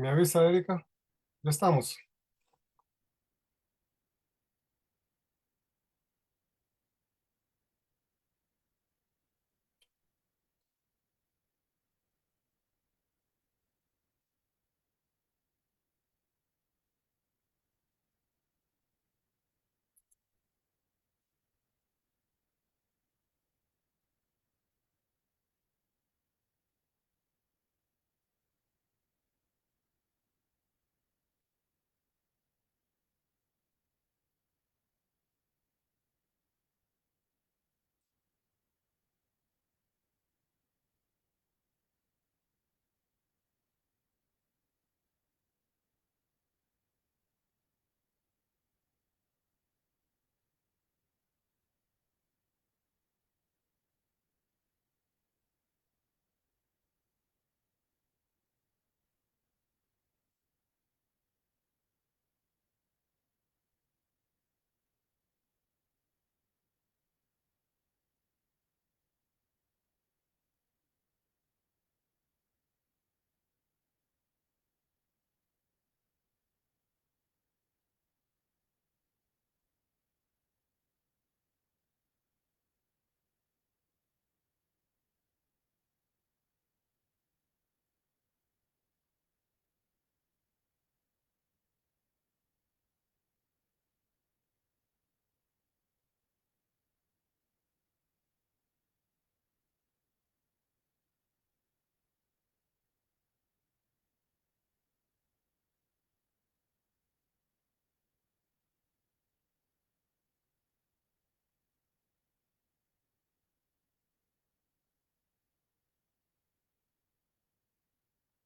¿Me avisa, Erika? Ya estamos.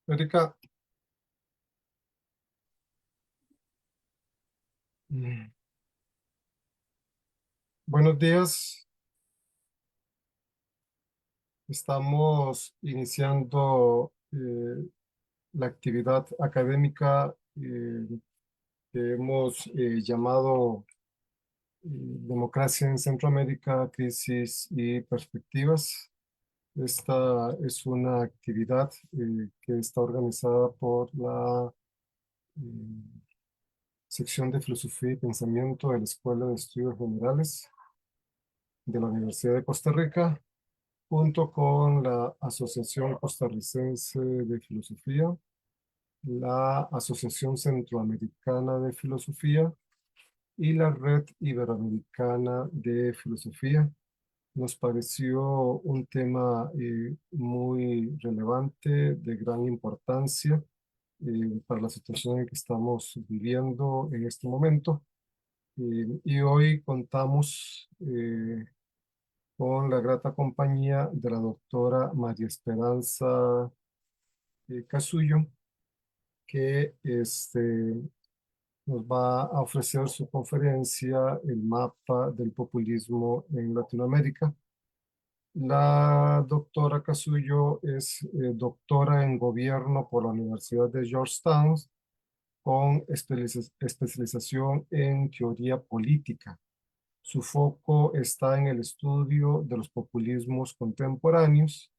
Erika, mm, buenos días. Estamos iniciando la actividad académica que hemos llamado Democracia en Centroamérica, Crisis y Perspectivas. Esta es una actividad que está organizada por la sección de Filosofía y Pensamiento de la Escuela de Estudios Generales de la Universidad de Costa Rica, junto con la Asociación Costarricense de Filosofía, la Asociación Centroamericana de Filosofía y la Red Iberoamericana de Filosofía. Nos pareció un tema muy relevante, de gran importancia para la situación en que estamos viviendo en este momento. Y hoy contamos con la grata compañía de la doctora María Esperanza Casullo, que nos va a ofrecer su conferencia, El mapa del populismo en Latinoamérica. La doctora Casullo es doctora en gobierno por la Universidad de Georgetown con especialización en teoría política. Su foco está en el estudio de los populismos contemporáneos.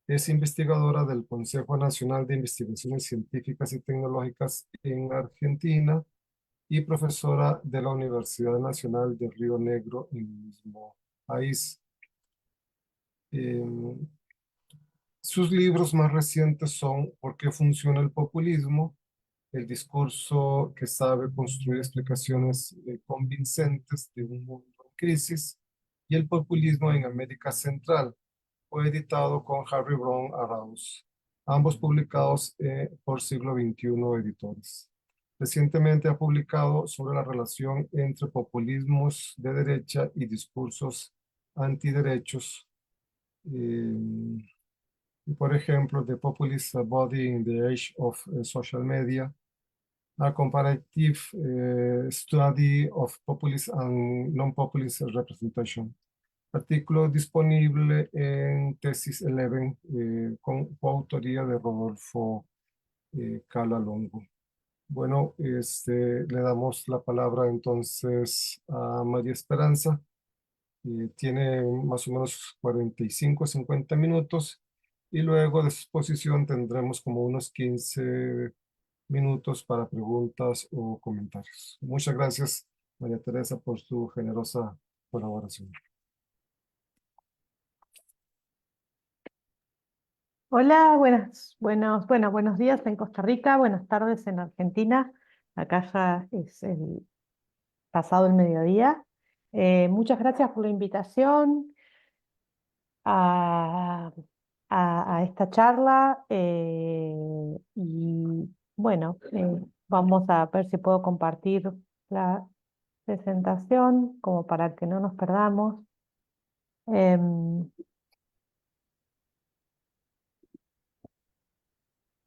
Es investigadora del Consejo Nacional de Investigaciones Científicas y Tecnológicas en Argentina y profesora de la Universidad Nacional de Río Negro en el mismo país. Em, Sus libros más recientes son ¿Por qué funciona el populismo? El discurso que sabe construir explicaciones convincentes de un mundo en crisis y el populismo en América Central. Fue editado con Harry Brown Arauz, ambos publicados por Siglo XXI Editores. Recientemente ha publicado sobre la relación entre populismos de derecha y discursos antiderechos. eh, por ejemplo, The Populist Body in the Age of Social Media, a comparative study of populist and non-populist representation. Artículo disponible en Tesis 11 con coautoría de Rodolfo Cala Longo. Bueno, le damos la palabra entonces a María Esperanza. Tiene más o menos 45 o 50 minutos y luego de su exposición tendremos como unos 15 minutos para preguntas o comentarios. Muchas gracias, María Teresa, por su generosa colaboración. Hola, buenos días en Costa Rica, buenas tardes en Argentina. Acá ya es el pasado el mediodía. Muchas gracias por la invitación a, a esta charla. Y bueno, vamos a ver si puedo compartir la presentación como para que no nos perdamos. Em,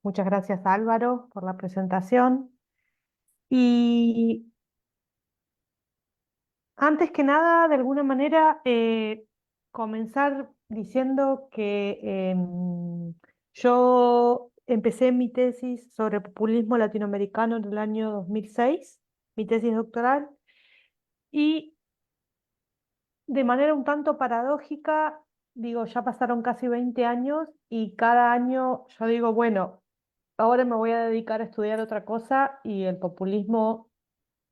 Muchas gracias, Álvaro, por la presentación. Y antes que nada, de alguna manera, comenzar diciendo que yo empecé mi tesis sobre populismo latinoamericano en el año 2006, mi tesis doctoral, y de manera un tanto paradójica, digo, ya pasaron casi 20 años y cada año yo digo, bueno, ahora me voy a dedicar a estudiar otra cosa y el populismo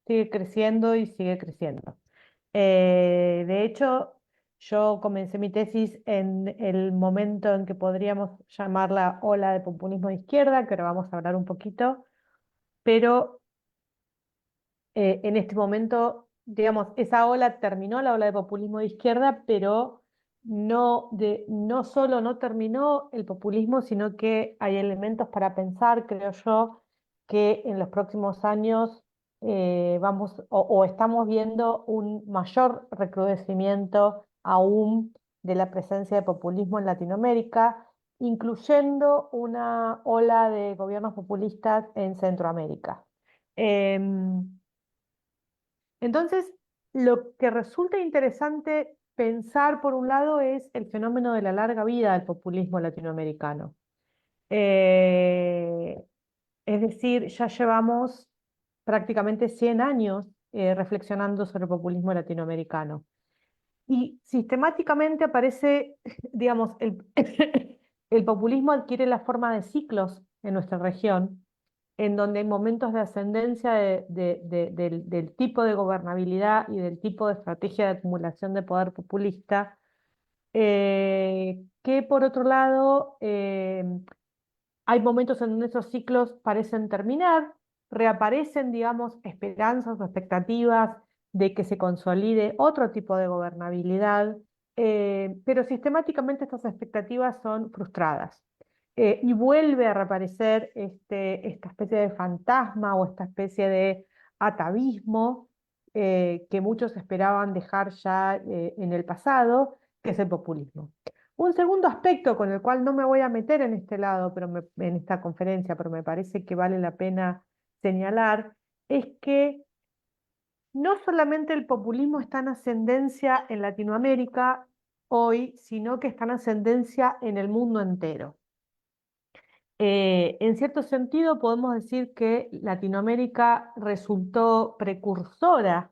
sigue creciendo y sigue creciendo. De hecho, yo comencé mi tesis en el momento en que podríamos llamar la ola de populismo de izquierda, que ahora vamos a hablar un poquito, pero en este momento, digamos, esa ola terminó, la ola de populismo de izquierda, pero no solo no terminó el populismo, sino que hay elementos para pensar, creo yo, que en los próximos años vamos o estamos viendo un mayor recrudecimiento aún de la presencia de populismo en Latinoamérica, incluyendo una ola de gobiernos populistas en Centroamérica. Em, entonces, lo que resulta interesante pensar, por un lado, es el fenómeno de la larga vida del populismo latinoamericano. Eh, es decir, ya llevamos prácticamente 100 años reflexionando sobre el populismo latinoamericano. Y sistemáticamente aparece, digamos, el populismo adquiere la forma de ciclos en nuestra región, en donde hay momentos de ascendencia del tipo de gobernabilidad y del tipo de estrategia de acumulación de poder populista, que por otro lado hay momentos en donde esos ciclos parecen terminar, reaparecen, digamos, esperanzas o expectativas de que se consolide otro tipo de gobernabilidad, pero sistemáticamente estas expectativas son frustradas. Y vuelve a reaparecer esta especie de fantasma o esta especie de atavismo que muchos esperaban dejar ya en el pasado, que es el populismo. Un segundo aspecto con el cual no me voy a meter en este lado, en esta conferencia, pero me parece que vale la pena señalar, es que no solamente el populismo está en ascendencia en Latinoamérica hoy, sino que está en ascendencia en el mundo entero. En cierto sentido, podemos decir que Latinoamérica resultó precursora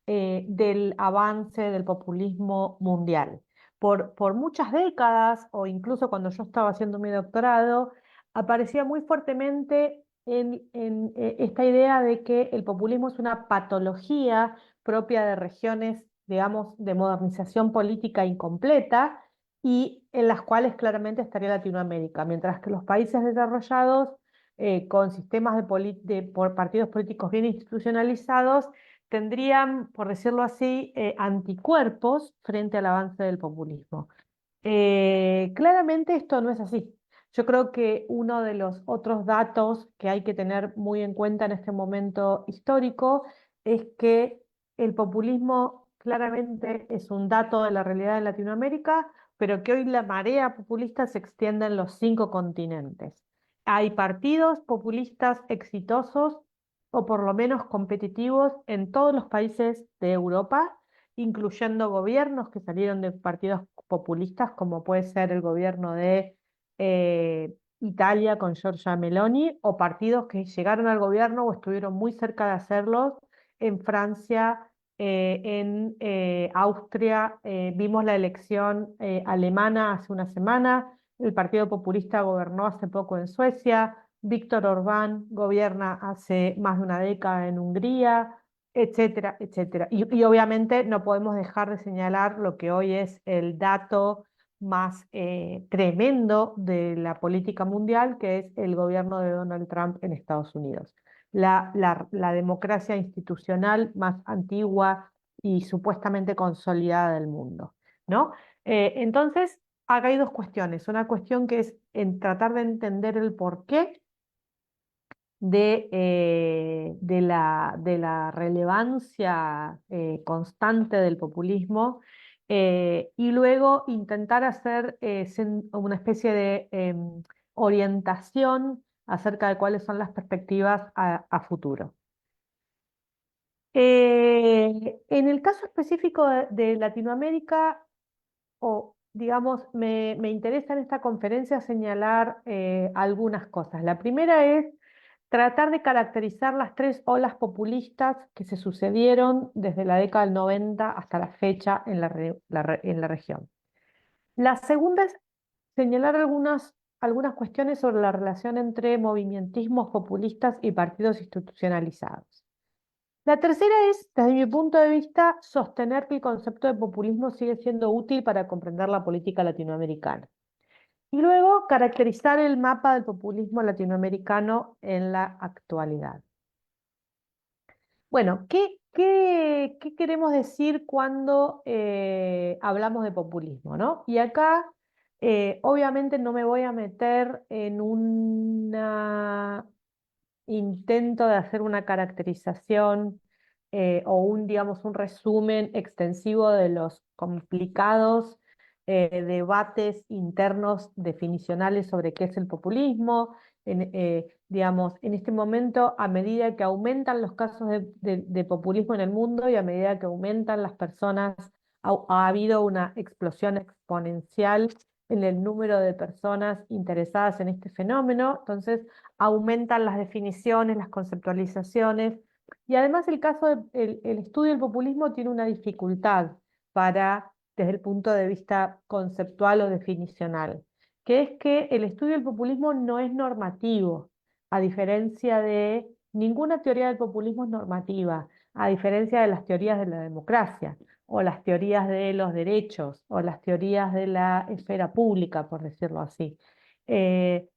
del avance del populismo mundial. Por muchas décadas, o incluso cuando yo estaba haciendo mi doctorado, aparecía muy fuertemente en esta idea de que el populismo es una patología propia de regiones, digamos, de modernización política incompleta y en las cuales claramente estaría Latinoamérica, mientras que los países desarrollados, con sistemas por partidos políticos bien institucionalizados, tendrían, por decirlo así, anticuerpos frente al avance del populismo. Claramente esto no es así. Yo creo que uno de los otros datos que hay que tener muy en cuenta en este momento histórico es que el populismo claramente es un dato de la realidad de Latinoamérica, pero que hoy la marea populista se extiende en los 5 continentes. Hay partidos populistas exitosos o por lo menos competitivos en todos los países de Europa, incluyendo gobiernos que salieron de partidos populistas, como puede ser el gobierno de Italia con Giorgia Meloni, o partidos que llegaron al gobierno o estuvieron muy cerca de hacerlo en Francia, en Austria. Vimos la elección alemana hace una semana, el Partido Populista gobernó hace poco en Suecia, Víctor Orbán gobierna hace más de una década en Hungría, etcétera, etcétera. Y obviamente no podemos dejar de señalar lo que hoy es el dato más tremendo de la política mundial, que es el gobierno de Donald Trump en Estados Unidos. La democracia institucional más antigua y supuestamente consolidada del mundo, ¿no? Entonces, acá hay dos cuestiones. Una cuestión que es en tratar de entender el porqué de la relevancia constante del populismo, y luego intentar hacer una especie de orientación acerca de cuáles son las perspectivas a futuro. En el caso específico de Latinoamérica, o digamos, me interesa en esta conferencia señalar algunas cosas. La primera es tratar de caracterizar las tres olas populistas que se sucedieron desde la década del 90 hasta la fecha en en la región. La segunda es señalar algunas cuestiones sobre la relación entre movimientismos populistas y partidos institucionalizados. La tercera es, desde mi punto de vista, sostener que el concepto de populismo sigue siendo útil para comprender la política latinoamericana. Y luego, caracterizar el mapa del populismo latinoamericano en la actualidad. Bueno, ¿qué queremos decir cuando hablamos de populismo, ¿no? Y acá, obviamente, no me voy a meter en un intento de hacer una caracterización o digamos, un resumen extensivo de los complicados debates internos definicionales sobre qué es el populismo. Digamos, en este momento, a medida que aumentan los casos de populismo en el mundo y a medida que aumentan las personas, ha habido una explosión exponencial en el número de personas interesadas en este fenómeno. Entonces, aumentan las definiciones, las conceptualizaciones, y además el estudio del populismo tiene una dificultad desde el punto de vista conceptual o definicional, que es que el estudio del populismo no es normativo, a diferencia de ninguna teoría del populismo es normativa, a diferencia de las teorías de la democracia, o las teorías de los derechos, o las teorías de la esfera pública, por decirlo así.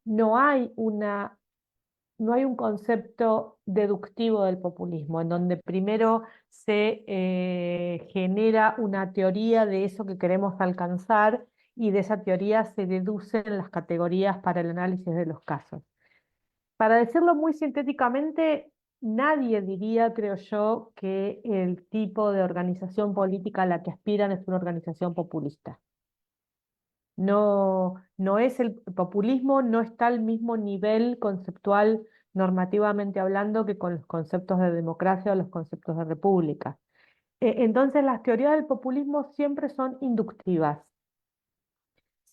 No hay un concepto deductivo del populismo, en donde primero se genera una teoría de eso que queremos alcanzar y de esa teoría se deducen las categorías para el análisis de los casos. Para decirlo muy sintéticamente, nadie diría, creo yo, que el tipo de organización política a la que aspiran es una organización populista. No es el populismo, no está al mismo nivel conceptual, normativamente hablando, que con los conceptos de democracia o los conceptos de república. Entonces, las teorías del populismo siempre son inductivas.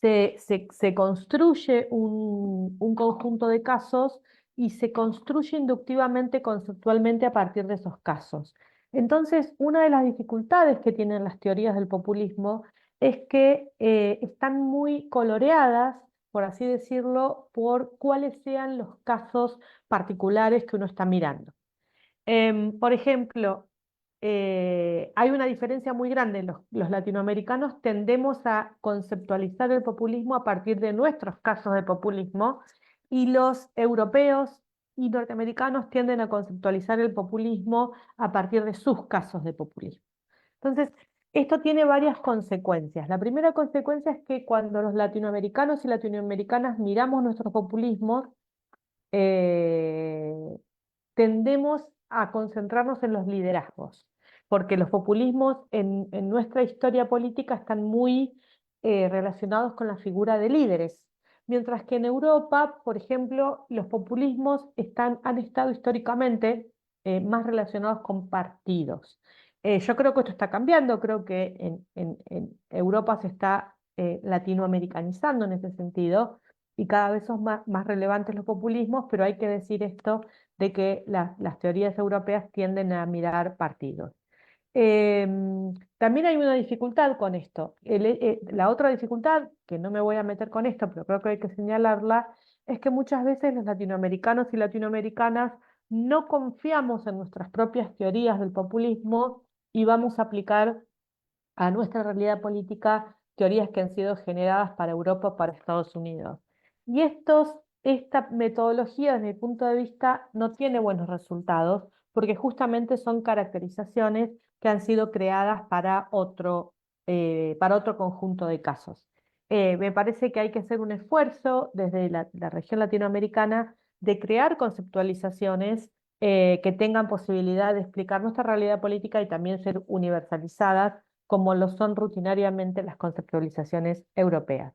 Se construye un conjunto de casos y se construye inductivamente, conceptualmente, a partir de esos casos. Entonces, una de las dificultades que tienen las teorías del populismo es que están muy coloreadas, por así decirlo, por cuáles sean los casos particulares que uno está mirando. Por ejemplo, hay una diferencia muy grande. Los latinoamericanos tendemos a conceptualizar el populismo a partir de nuestros casos de populismo, y los europeos y norteamericanos tienden a conceptualizar el populismo a partir de sus casos de populismo. Entonces, esto tiene varias consecuencias. La primera consecuencia es que cuando los latinoamericanos y latinoamericanas miramos nuestros populismos, eh, tendemos a concentrarnos en los liderazgos, porque los populismos en nuestra historia política están muy relacionados con la figura de líderes, mientras que en Europa, por ejemplo, los populismos han estado históricamente más relacionados con partidos. Yo creo que esto está cambiando, creo que en Europa se está latinoamericanizando en ese sentido, y cada vez son más relevantes los populismos, pero hay que decir esto de que las teorías europeas tienden a mirar partidos. También hay una dificultad con esto. La otra dificultad, que no me voy a meter con esto, pero creo que hay que señalarla, es que muchas veces los latinoamericanos y latinoamericanas no confiamos en nuestras propias teorías del populismo y vamos a aplicar a nuestra realidad política teorías que han sido generadas para Europa o para Estados Unidos. Y esta metodología, desde mi punto de vista, no tiene buenos resultados porque justamente son caracterizaciones que han sido creadas para otro conjunto de casos. Me parece que hay que hacer un esfuerzo desde la región latinoamericana de crear conceptualizaciones que tengan posibilidad de explicar nuestra realidad política y también ser universalizadas como lo son rutinariamente las conceptualizaciones europeas.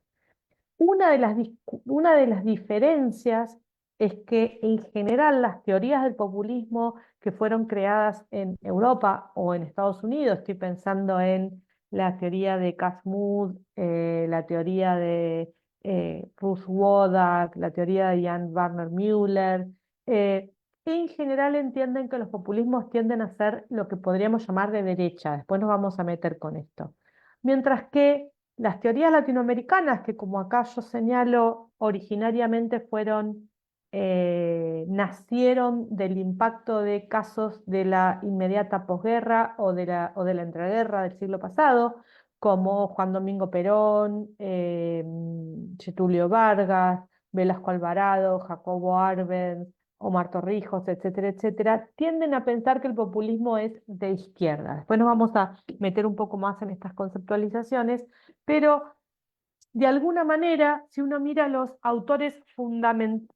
Una de las diferencias es que en general las teorías del populismo que fueron creadas en Europa o en Estados Unidos, estoy pensando en la teoría de Cass-Mood, la teoría de Ruth Wodak, la teoría de Jan Werner Müller, eh, en general entienden que los populismos tienden a ser lo que podríamos llamar de derecha, después nos vamos a meter con esto. Mientras que las teorías latinoamericanas, que como acá yo señalo, originariamente nacieron del impacto de casos de la inmediata posguerra o de la entreguerra del siglo pasado, como Juan Domingo Perón, Getulio Vargas, Velasco Alvarado, Jacobo Arbenz, Omar Torrijos, etcétera, etcétera, tienden a pensar que el populismo es de izquierda. Después nos vamos a meter un poco más en estas conceptualizaciones, pero de alguna manera, si uno mira los autores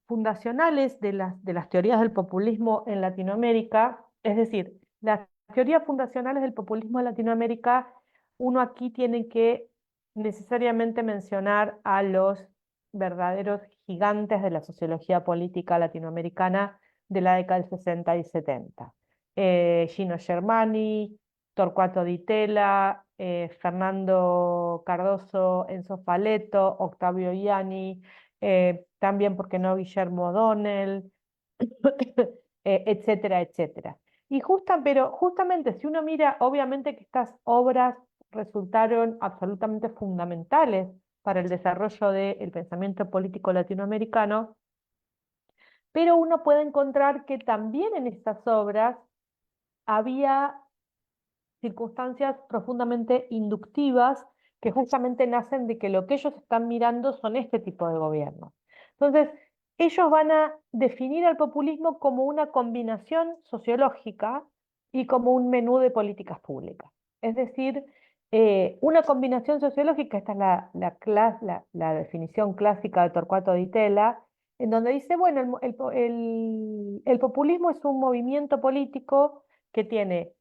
fundacionales de las teorías del populismo en Latinoamérica, es decir, las teorías fundacionales del populismo en Latinoamérica, uno aquí tiene que necesariamente mencionar a los verdaderos gigantes de la sociología política latinoamericana de la década del 60 y 70. Gino Germani, Torcuato Di Tella, Fernando Cardoso, Enzo Faleto, Octavio Ianni, también, ¿por qué no?, Guillermo O'Donnell, etcétera, etcétera. Pero justamente si uno mira, obviamente que estas obras resultaron absolutamente fundamentales para el desarrollo del pensamiento político latinoamericano, pero uno puede encontrar que también en estas obras había circunstancias profundamente inductivas que justamente nacen de que lo que ellos están mirando son este tipo de gobiernos. Entonces, ellos van a definir al populismo como una combinación sociológica y como un menú de políticas públicas. Es decir, una combinación sociológica, esta es la definición clásica de Torcuato Di Tella, en donde dice, bueno, el populismo es un movimiento político que tiene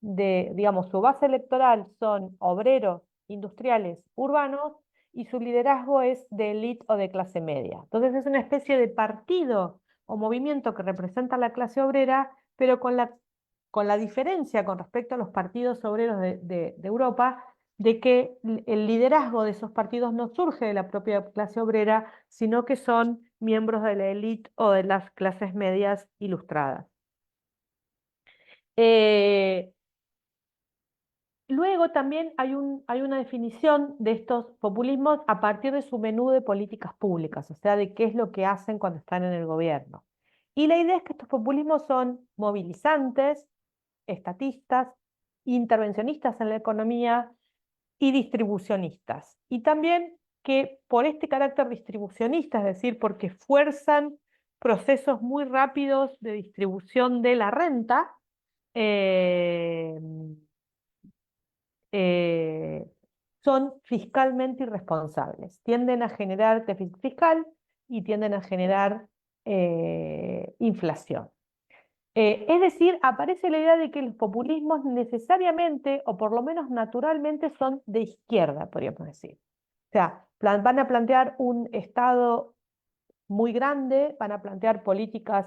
digamos, su base electoral son obreros, industriales, urbanos, y su liderazgo es de élite o de clase media. Entonces es una especie de partido o movimiento que representa a la clase obrera, pero con la diferencia con respecto a los partidos obreros de Europa, de que el liderazgo de esos partidos no surge de la propia clase obrera, sino que son miembros de la élite o de las clases medias ilustradas. Eh, Luego también hay una definición de estos populismos a partir de su menú de políticas públicas, o sea, de qué es lo que hacen cuando están en el gobierno. Y la idea es que estos populismos son movilizantes, estatistas, intervencionistas en la economía y distribucionistas. Y también que por este carácter distribucionista, es decir, porque fuerzan procesos muy rápidos de distribución de la renta, eh, eh, son fiscalmente irresponsables. Tienden a generar déficit fiscal y tienden a generar inflación. Es decir, aparece la idea de que los populismos necesariamente, o por lo menos naturalmente, son de izquierda, podríamos decir. O sea, van a plantear un Estado muy grande, van a plantear políticas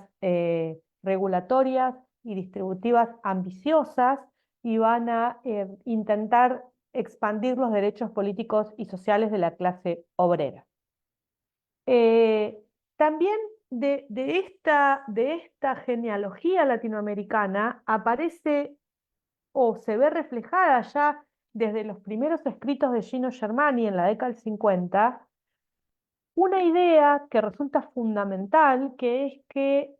regulatorias y distributivas ambiciosas y van a intentar expandir los derechos políticos y sociales de la clase obrera. También de esta genealogía latinoamericana aparece o se ve reflejada ya desde los primeros escritos de Gino Germani en la década del 50, una idea que resulta fundamental, que es que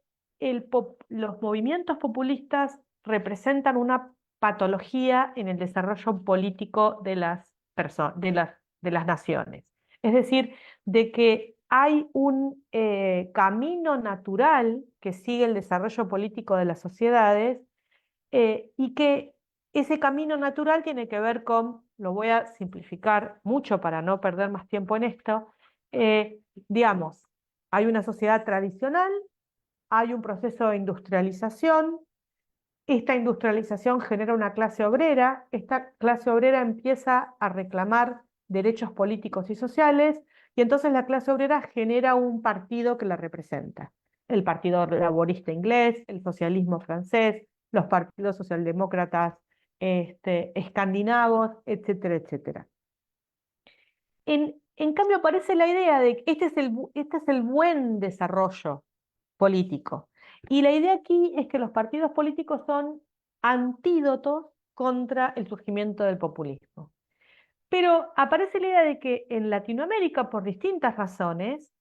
los movimientos populistas representan una patología en el desarrollo político de las de las naciones. Es decir, de que hay un camino natural que sigue el desarrollo político de las sociedades, y que ese camino natural tiene que ver con, lo voy a simplificar mucho para no perder más tiempo en esto, digamos, hay una sociedad tradicional, hay un proceso de industrialización, esta industrialización genera una clase obrera, esta clase obrera empieza a reclamar derechos políticos y sociales, y entonces la clase obrera genera un partido que la representa. El Partido Laborista inglés, el socialismo francés, los partidos socialdemócratas escandinavos, etcétera, etcétera. En cambio, aparece la idea de que este es el buen desarrollo político. Y la idea aquí es que los partidos políticos son antídotos contra el surgimiento del populismo. Pero aparece la idea de que en Latinoamérica, por distintas razones,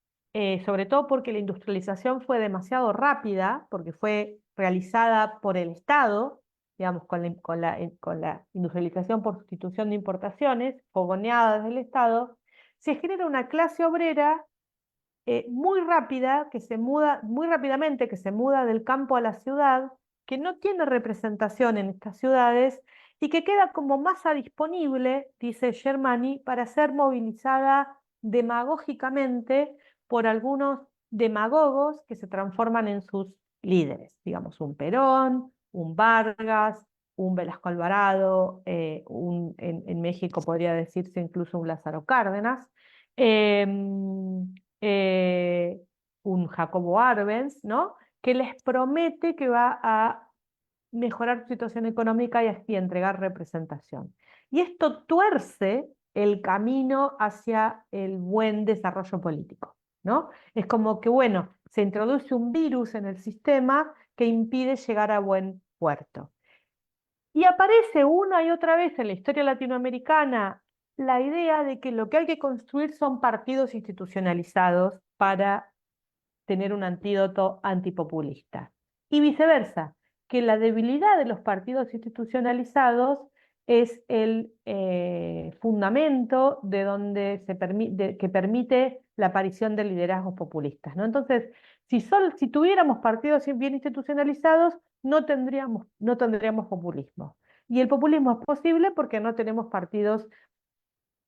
sobre todo porque la industrialización fue demasiado rápida, porque fue realizada por el Estado, digamos, con la industrialización por sustitución de importaciones, fogoneada desde el Estado, se genera una clase obrera muy rápida, que se muda, muy rápidamente, que se muda del campo a la ciudad, que no tiene representación en estas ciudades y que queda como masa disponible, dice Germani, para ser movilizada demagógicamente por algunos demagogos que se transforman en sus líderes, digamos, un Perón, un Vargas, un Velasco Alvarado, en México podría decirse incluso un Lázaro Cárdenas. em, eh, un Jacobo Arbenz, ¿no? Que les promete que va a mejorar su situación económica y entregar representación. Y esto tuerce el camino hacia el buen desarrollo político, ¿no? Es como que, bueno, se introduce un virus en el sistema que impide llegar a buen puerto. Y aparece una y otra vez en la historia latinoamericana la idea de que lo que hay que construir son partidos institucionalizados para tener un antídoto antipopulista. Y viceversa, que la debilidad de los partidos institucionalizados es el fundamento de donde que permite la aparición de liderazgos populistas, ¿no? Entonces, si tuviéramos partidos bien institucionalizados, no tendríamos populismo. Y el populismo es posible porque no tenemos partidos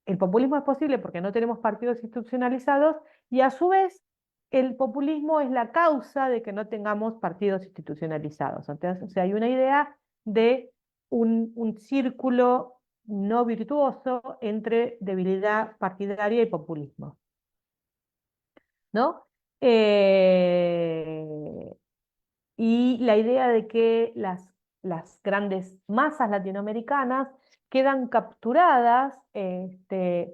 el populismo es posible porque no tenemos partidos institucionalizados y a su vez el populismo es la causa de que no tengamos partidos institucionalizados. Entonces, o sea, hay una idea de un círculo no virtuoso entre debilidad partidaria y populismo, ¿no? Eh, y la idea de que las grandes masas latinoamericanas quedan capturadas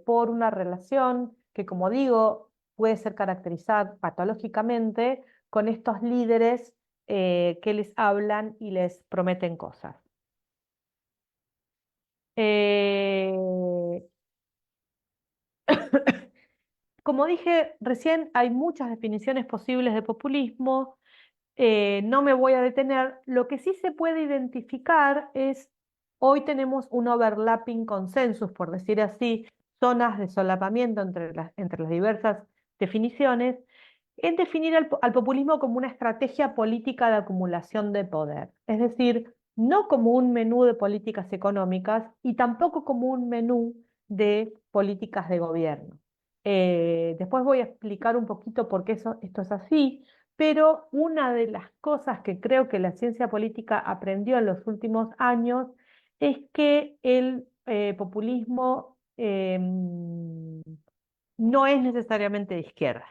por una relación que, como digo, puede ser caracterizada patológicamente con estos líderes que les hablan y les prometen cosas. Eh, Como dije recién, hay muchas definiciones posibles de populismo. No me voy a detener. Lo que sí se puede identificar es, hoy tenemos un overlapping consensus, por decir así, zonas de solapamiento entre las diversas definiciones, en definir al populismo como una estrategia política de acumulación de poder. Es decir, no como un menú de políticas económicas y tampoco como un menú de políticas de gobierno. Después voy a explicar un poquito por qué esto es así, pero una de las cosas que creo que la ciencia política aprendió en los últimos años es que el populismo no es necesariamente de izquierda,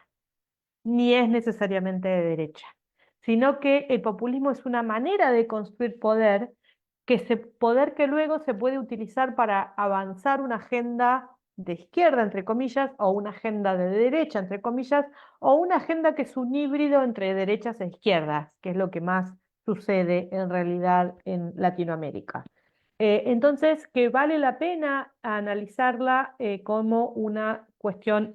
ni es necesariamente de derecha, sino que el populismo es una manera de construir poder, poder que luego se puede utilizar para avanzar una agenda de izquierda, entre comillas, o una agenda de derecha, entre comillas, o una agenda que es un híbrido entre derechas e izquierdas, que es lo que más sucede en realidad en Latinoamérica. Entonces, que vale la pena analizarla como una cuestión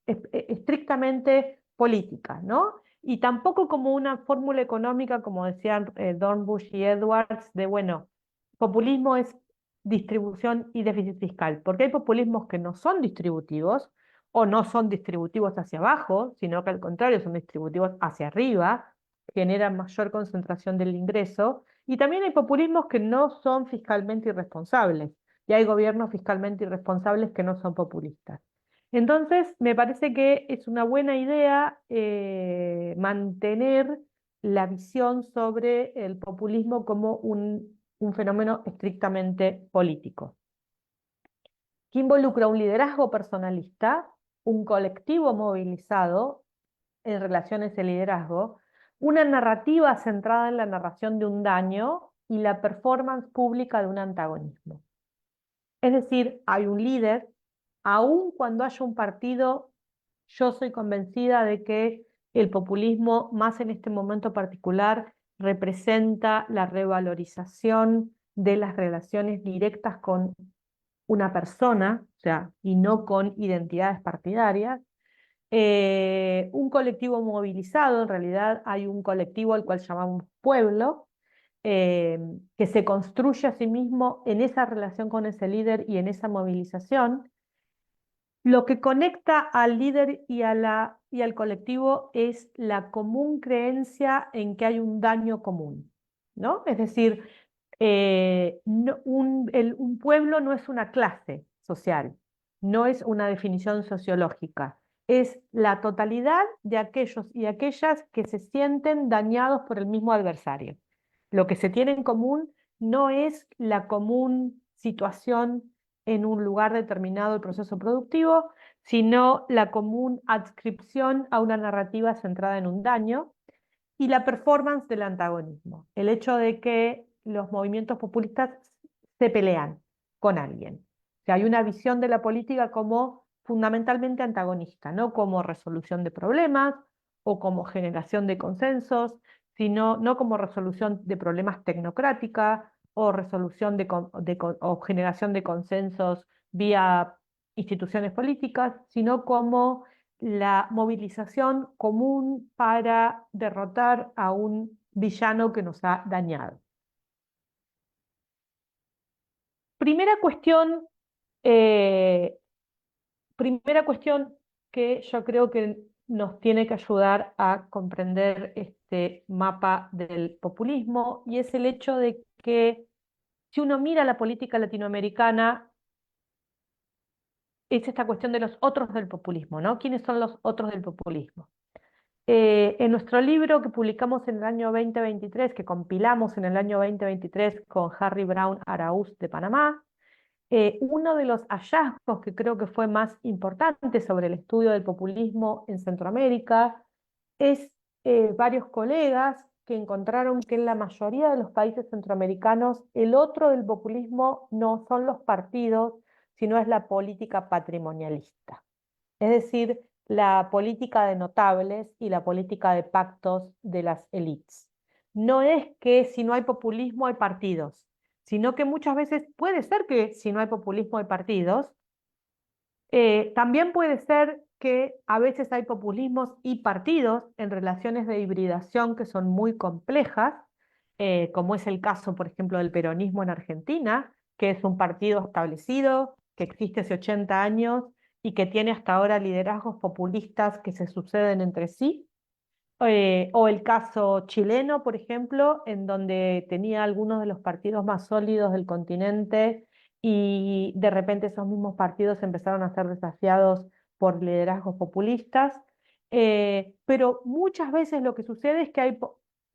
estrictamente políticas, ¿no? Y tampoco como una fórmula económica, como decían Dornbusch y Edwards, de, bueno, populismo es distribución y déficit fiscal, porque hay populismos que no son distributivos o no son distributivos hacia abajo, sino que al contrario son distributivos hacia arriba, generan mayor concentración del ingreso, y también hay populismos que no son fiscalmente irresponsables, y hay gobiernos fiscalmente irresponsables que no son populistas. Entonces, me parece que es una buena idea mantener la visión sobre el populismo como un fenómeno estrictamente político, que involucra un liderazgo personalista, un colectivo movilizado en relaciones de liderazgo, una narrativa centrada en la narración de un daño y la performance pública de un antagonismo. Es decir, hay un líder, aun cuando haya un partido, yo soy convencida de que el populismo, más en este momento particular, representa la revalorización de las relaciones directas con una persona, o sea, y no con identidades partidarias. Un colectivo movilizado, en realidad hay un colectivo al cual llamamos pueblo, eh, que se construye a sí mismo en esa relación con ese líder y en esa movilización. Lo que conecta al líder y al colectivo es la común creencia en que hay un daño común, ¿no? Es decir, un pueblo no es una clase social, no es una definición sociológica, es la totalidad de aquellos y aquellas que se sienten dañados por el mismo adversario. Lo que se tiene en común no es la común situación en un lugar determinado del proceso productivo, sino la común adscripción a una narrativa centrada en un daño y la performance del antagonismo, el hecho de que los movimientos populistas se pelean con alguien. O sea, hay una visión de la política como fundamentalmente antagonista, no como resolución de problemas o como generación de consensos, sino no como resolución de problemas tecnocrática o resolución o generación de consensos vía instituciones políticas, sino como la movilización común para derrotar a un villano que nos ha dañado. Primera cuestión, eh, primera cuestión que yo creo que nos tiene que ayudar a comprender este mapa del populismo, y es el hecho de que si uno mira la política latinoamericana, es esta cuestión de los otros del populismo, ¿no? ¿Quiénes son los otros del populismo? En nuestro libro que publicamos en el año 2023, que compilamos en el año 2023 con Harry Brown Araúz de Panamá, uno de los hallazgos que creo que fue más importante sobre el estudio del populismo en Centroamérica es varios colegas que encontraron que en la mayoría de los países centroamericanos el otro del populismo no son los partidos, sino es la política patrimonialista. Es decir, la política de notables y la política de pactos de las élites. No es que si no hay populismo hay partidos, sino que muchas veces puede ser que si no hay populismo hay partidos. También puede ser que a veces hay populismos y partidos en relaciones de hibridación que son muy complejas, como es el caso, por ejemplo, del peronismo en Argentina, que es un partido establecido, que existe hace 80 años y que tiene hasta ahora liderazgos populistas que se suceden entre sí. O el caso chileno, por ejemplo, en donde tenía algunos de los partidos más sólidos del continente y de repente esos mismos partidos empezaron a ser desafiados por liderazgos populistas. Pero muchas veces lo que sucede es que hay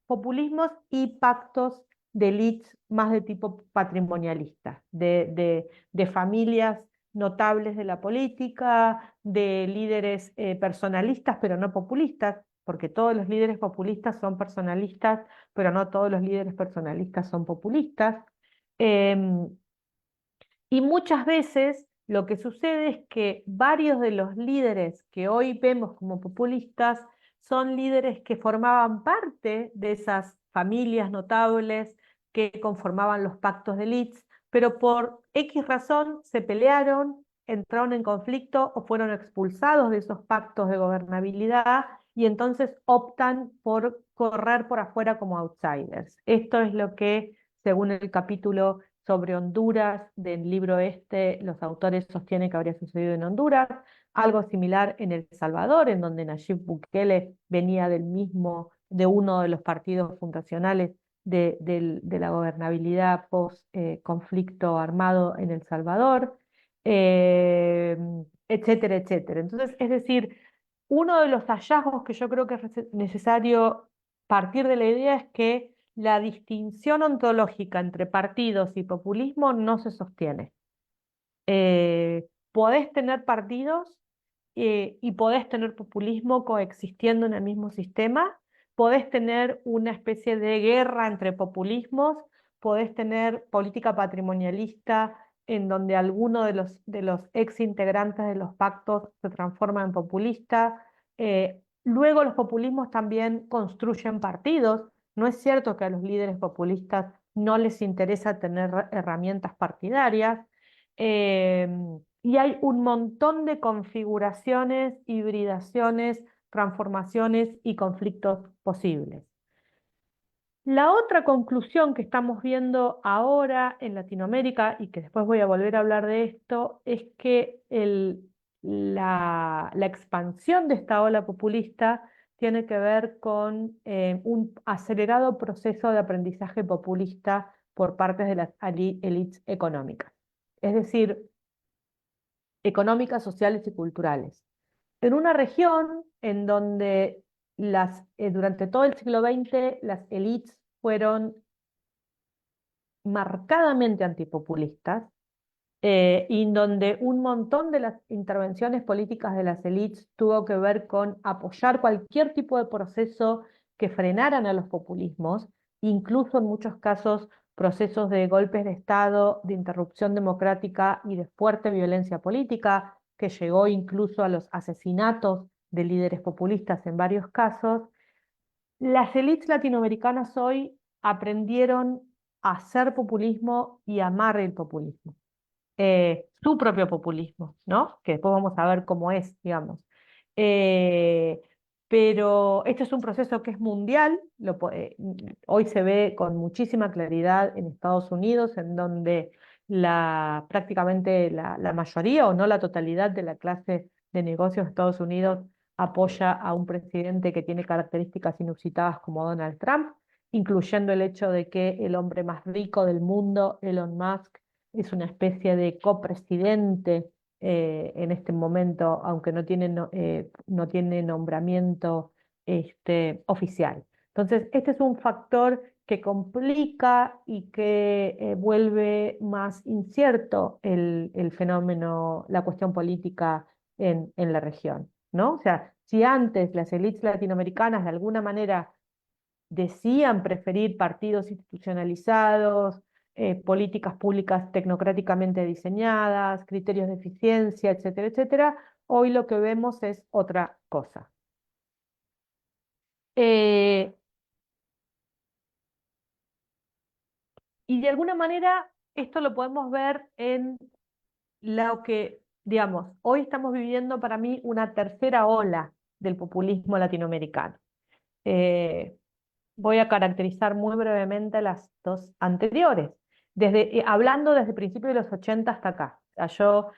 populismos y pactos de élites más de tipo patrimonialista, de familias notables de la política, de líderes personalistas, pero no populistas, porque todos los líderes populistas son personalistas, pero no todos los líderes personalistas son populistas. Em, y muchas veces lo que sucede es que varios de los líderes que hoy vemos como populistas son líderes que formaban parte de esas familias notables que conformaban los pactos de élites, pero por X razón se pelearon, entraron en conflicto o fueron expulsados de esos pactos de gobernabilidad y entonces optan por correr por afuera como outsiders. Esto es lo que, según el capítulo sobre Honduras del libro este, los autores sostienen que habría sucedido en Honduras, algo similar en El Salvador, en donde Nayib Bukele venía de uno de los partidos fundacionales de la gobernabilidad post conflicto armado en El Salvador, eh, etcétera, etcétera. Entonces, es decir, uno de los hallazgos que yo creo que es necesario partir de la idea es que la distinción ontológica entre partidos y populismo no se sostiene. Podés tener partidos y podés tener populismo coexistiendo en el mismo sistema, podés tener una especie de guerra entre populismos, podés tener política patrimonialista en donde alguno de los ex integrantes de los pactos se transforma en populista. Luego los populismos también construyen partidos. No es cierto que a los líderes populistas no les interesa tener herramientas partidarias. Y hay un montón de configuraciones, hibridaciones, transformaciones y conflictos posibles. La otra conclusión que estamos viendo ahora en Latinoamérica, y que después voy a volver a hablar de esto, es que la expansión de esta ola populista tiene que ver con un acelerado proceso de aprendizaje populista por parte de las élites económicas. Es decir, económicas, sociales y culturales. En una región en donde durante todo el siglo XX las élites fueron marcadamente antipopulistas, y en donde un montón de las intervenciones políticas de las élites tuvo que ver con apoyar cualquier tipo de proceso que frenaran a los populismos, incluso en muchos casos procesos de golpes de Estado, de interrupción democrática y de fuerte violencia política, que llegó incluso a los asesinatos de líderes populistas en varios casos. Las élites latinoamericanas hoy aprendieron a hacer populismo y amar el populismo, su propio populismo, ¿no? Que después vamos a ver cómo es, digamos. Eh, pero este es un proceso que es mundial, hoy se ve con muchísima claridad en Estados Unidos, en donde prácticamente la mayoría o no la totalidad de la clase de negocios de Estados Unidos apoya a un presidente que tiene características inusitadas como Donald Trump, incluyendo el hecho de que el hombre más rico del mundo, Elon Musk, es una especie de copresidente en este momento, aunque no tiene nombramiento oficial. Entonces, este es un factor que complica y que vuelve más incierto el fenómeno, la cuestión política en la región, ¿no? O sea, si antes las élites latinoamericanas de alguna manera decían preferir partidos institucionalizados, políticas públicas tecnocráticamente diseñadas, criterios de eficiencia, etcétera, etcétera, hoy lo que vemos es otra cosa. Eh, y de alguna manera esto lo podemos ver en lo que, digamos, hoy estamos viviendo para mí una tercera ola del populismo latinoamericano. Eh, Voy a caracterizar muy brevemente las dos anteriores, hablando desde principios de los 80 hasta acá. O sea, yo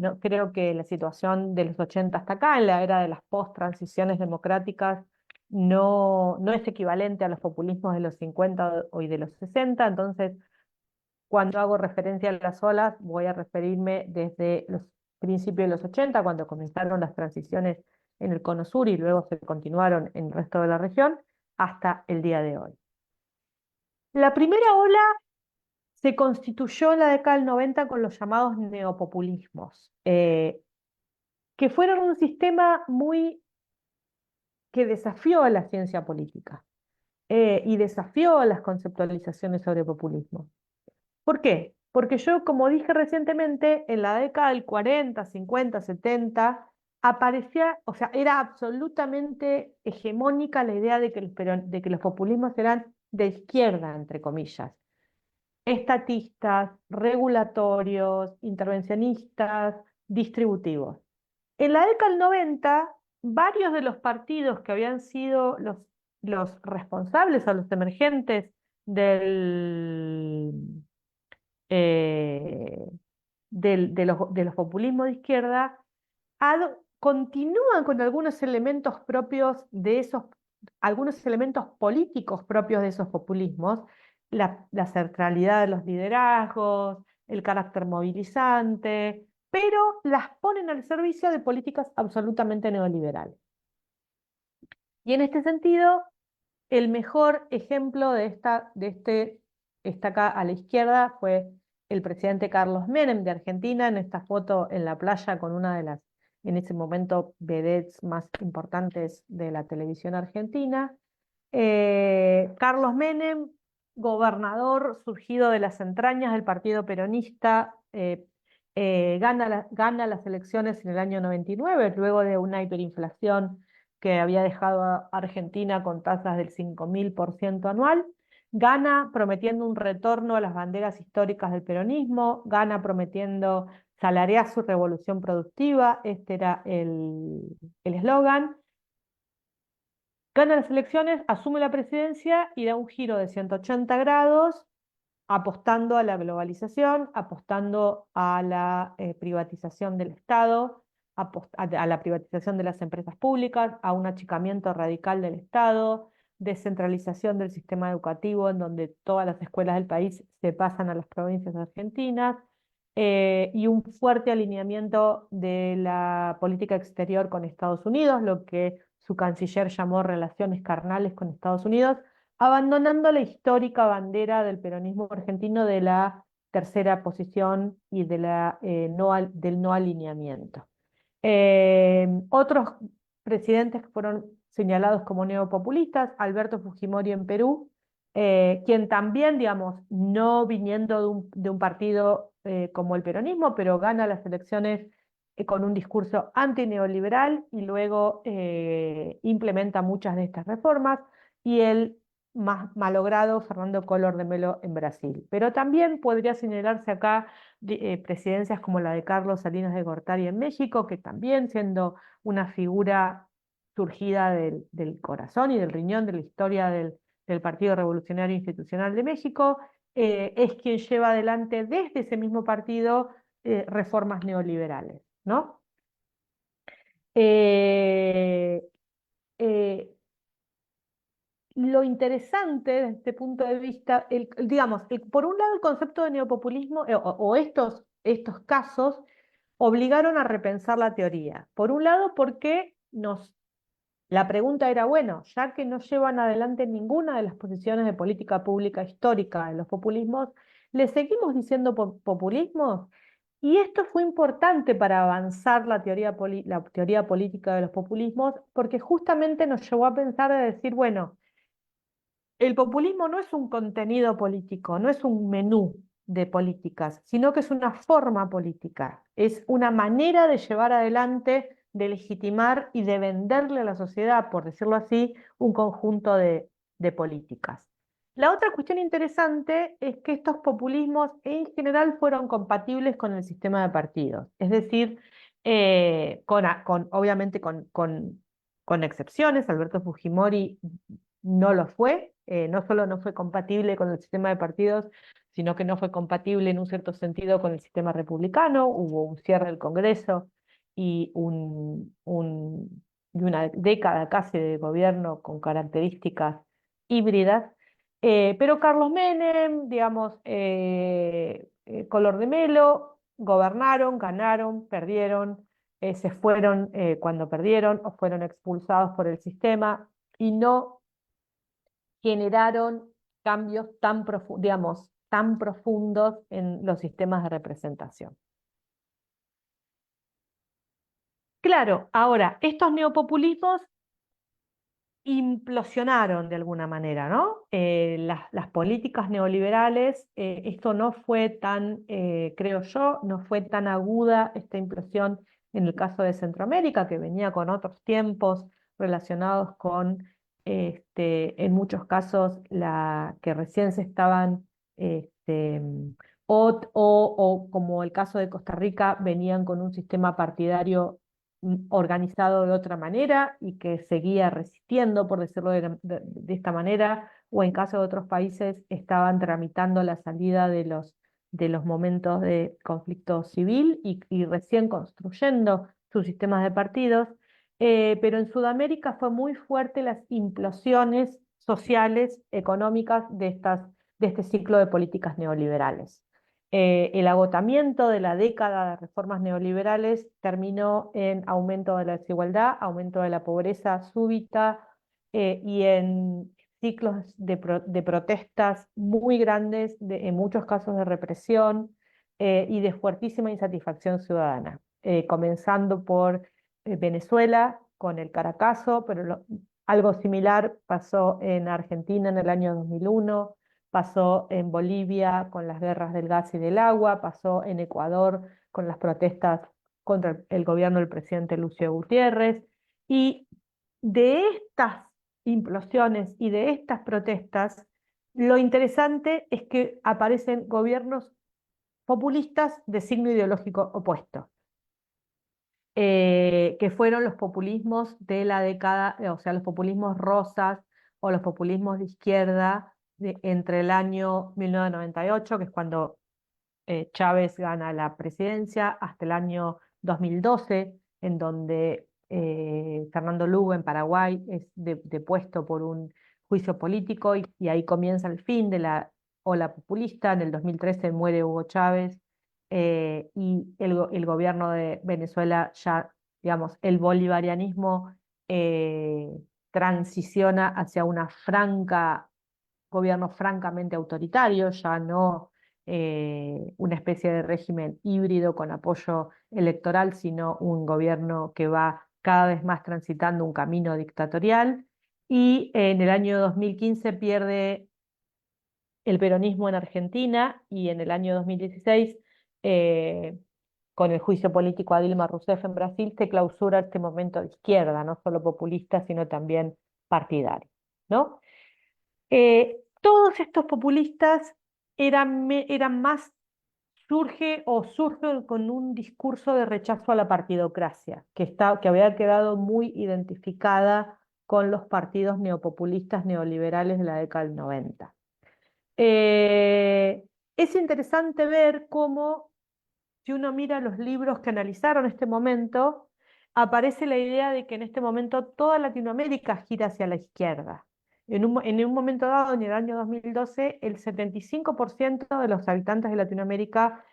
no, creo que la situación de los 80 hasta acá, en la era de las post-transiciones democráticas, no es equivalente a los populismos de los 50 y de los 60, entonces cuando hago referencia a las olas, voy a referirme desde los principios de los 80, cuando comenzaron las transiciones en el Cono Sur y luego se continuaron en el resto de la región, hasta el día de hoy. La primera ola se constituyó en la década del 90 con los llamados neopopulismos, que fueron un sistema que desafió a la ciencia política y desafió a las conceptualizaciones sobre populismo. ¿Por qué? Porque yo, como dije recientemente, en la década del 40, 50, 70, aparecía, o sea, era absolutamente hegemónica la idea de que los populismos eran de izquierda, entre comillas. Estatistas, regulatorios, intervencionistas, distributivos. En la década del 90, varios de los partidos que habían sido los responsables o los emergentes del, eh, de los populismos de izquierda continúan con algunos elementos propios de esos, algunos elementos políticos propios de esos populismos, la centralidad de los liderazgos, el carácter movilizante, pero las ponen al servicio de políticas absolutamente neoliberales. Y en este sentido, el mejor ejemplo está acá a la izquierda, fue el presidente Carlos Menem de Argentina, en esta foto en la playa con una de las, en ese momento, vedettes más importantes de la televisión argentina. Carlos Menem, gobernador surgido de las entrañas del partido peronista, gana las elecciones en el año 99, luego de una hiperinflación que había dejado a Argentina con tasas del 5000% anual. Gana prometiendo un retorno a las banderas históricas del peronismo, gana prometiendo salariar su revolución productiva, este era el eslogan. Gana las elecciones, asume la presidencia y da un giro de 180 grados, apostando a la globalización, apostando a la privatización del Estado, a la privatización de las empresas públicas, a un achicamiento radical del Estado, descentralización del sistema educativo, en donde todas las escuelas del país se pasan a las provincias argentinas, y un fuerte alineamiento de la política exterior con Estados Unidos, lo que su canciller llamó relaciones carnales con Estados Unidos, abandonando la histórica bandera del peronismo argentino de la tercera posición y de del no alineamiento. Otros presidentes que fueron señalados como neopopulistas, Alberto Fujimori en Perú, quien también, digamos, no viniendo de un partido como el peronismo, pero gana las elecciones con un discurso antineoliberal y luego implementa muchas de estas reformas, y el más malogrado Fernando Collor de Mello en Brasil. Pero también podría señalarse acá presidencias como la de Carlos Salinas de Gortari en México, que también, siendo una figura surgida del corazón y del riñón de la historia del Partido Revolucionario Institucional de México, es quien lleva adelante desde ese mismo partido reformas neoliberales, ¿no? Eh, eh, lo interesante desde este punto de vista, digamos, por un lado el concepto de neopopulismo o estos casos obligaron a repensar la teoría. Por un lado porque la pregunta era, bueno, ya que no llevan adelante ninguna de las posiciones de política pública histórica de los populismos, ¿le seguimos diciendo populismos? Y esto fue importante para avanzar la teoría política de los populismos, porque justamente nos llevó a pensar de decir, bueno, el populismo no es un contenido político, no es un menú de políticas, sino que es una forma política, es una manera de llevar adelante, de legitimar y de venderle a la sociedad, por decirlo así, un conjunto de políticas. La otra cuestión interesante es que estos populismos en general fueron compatibles con el sistema de partidos, es decir, obviamente con excepciones. Alberto Fujimori no lo fue, no solo no fue compatible con el sistema de partidos, sino que no fue compatible en un cierto sentido con el sistema republicano, hubo un cierre del Congreso y y una década casi de gobierno con características híbridas. Pero Carlos Menem, digamos, Collor de Mello, gobernaron, ganaron, perdieron, se fueron cuando perdieron o fueron expulsados por el sistema y no generaron cambios digamos, tan profundos en los sistemas de representación. Claro, ahora, estos neopopulismos implosionaron de alguna manera, ¿no? Las políticas neoliberales, esto no fue tan, creo yo, no fue tan aguda esta implosión en el caso de Centroamérica, que venía con otros tiempos relacionados con, en muchos casos, que recién se estaban este, o como el caso de Costa Rica, venían con un sistema partidario organizado de otra manera y que seguía resistiendo, por decirlo de esta manera, o en caso de otros países estaban tramitando la salida de los momentos de conflicto civil y recién construyendo sus sistemas de partidos. Pero en Sudamérica fue muy fuerte las implosiones sociales, económicas de este ciclo de políticas neoliberales. El agotamiento de la década de reformas neoliberales terminó en aumento de la desigualdad, aumento de la pobreza súbita y en ciclos de protestas muy grandes, en muchos casos de represión y de fuertísima insatisfacción ciudadana, comenzando por Venezuela con el Caracazo, pero algo similar pasó en Argentina en el año 2001. Pasó en Bolivia con las guerras del gas y del agua, pasó en Ecuador con las protestas contra el gobierno del presidente Lucio Gutiérrez. Y de estas implosiones y de estas protestas, lo interesante es que aparecen gobiernos populistas de signo ideológico opuesto, que fueron los populismos de la década, o sea, los populismos rosas o los populismos de izquierda entre el año 1998, que es cuando Chávez gana la presidencia, hasta el año 2012, en donde Fernando Lugo en Paraguay es depuesto por un juicio político y ahí comienza el fin de la ola populista. En el 2013 muere Hugo Chávez y el gobierno de Venezuela ya, digamos, el bolivarianismo transiciona hacia gobierno francamente autoritario, ya no una especie de régimen híbrido con apoyo electoral, sino un gobierno que va cada vez más transitando un camino dictatorial. Y en el año 2015 pierde el peronismo en Argentina y en el año 2016, eh, con el juicio político a Dilma Rousseff en Brasil, se clausura este momento de izquierda, no solo populista, sino también partidario, ¿no? Todos estos populistas eran más, surgen con un discurso de rechazo a la partidocracia, que había quedado muy identificada con los partidos neopopulistas neoliberales de la década del 90. Eh, es interesante ver cómo, si uno mira los libros que analizaron este momento, aparece la idea de que en este momento toda Latinoamérica gira hacia la izquierda. En un momento dado, en el año 2012, el 75% de los habitantes de Latinoamérica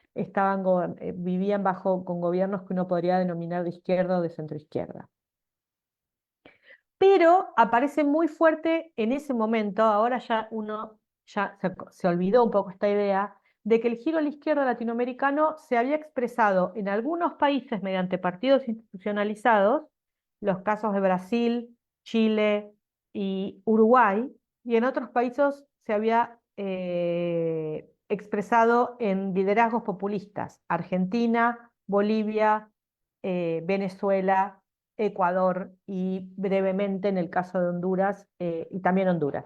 vivían con gobiernos que uno podría denominar de izquierda o de centroizquierda. Pero aparece muy fuerte en ese momento, ahora ya uno se olvidó un poco esta idea, de que el giro a la izquierda latinoamericano se había expresado en algunos países mediante partidos institucionalizados, los casos de Brasil, Chile y Uruguay, y en otros países se había expresado en liderazgos populistas, Argentina, Bolivia, Venezuela, Ecuador y brevemente en el caso de Honduras y también Honduras.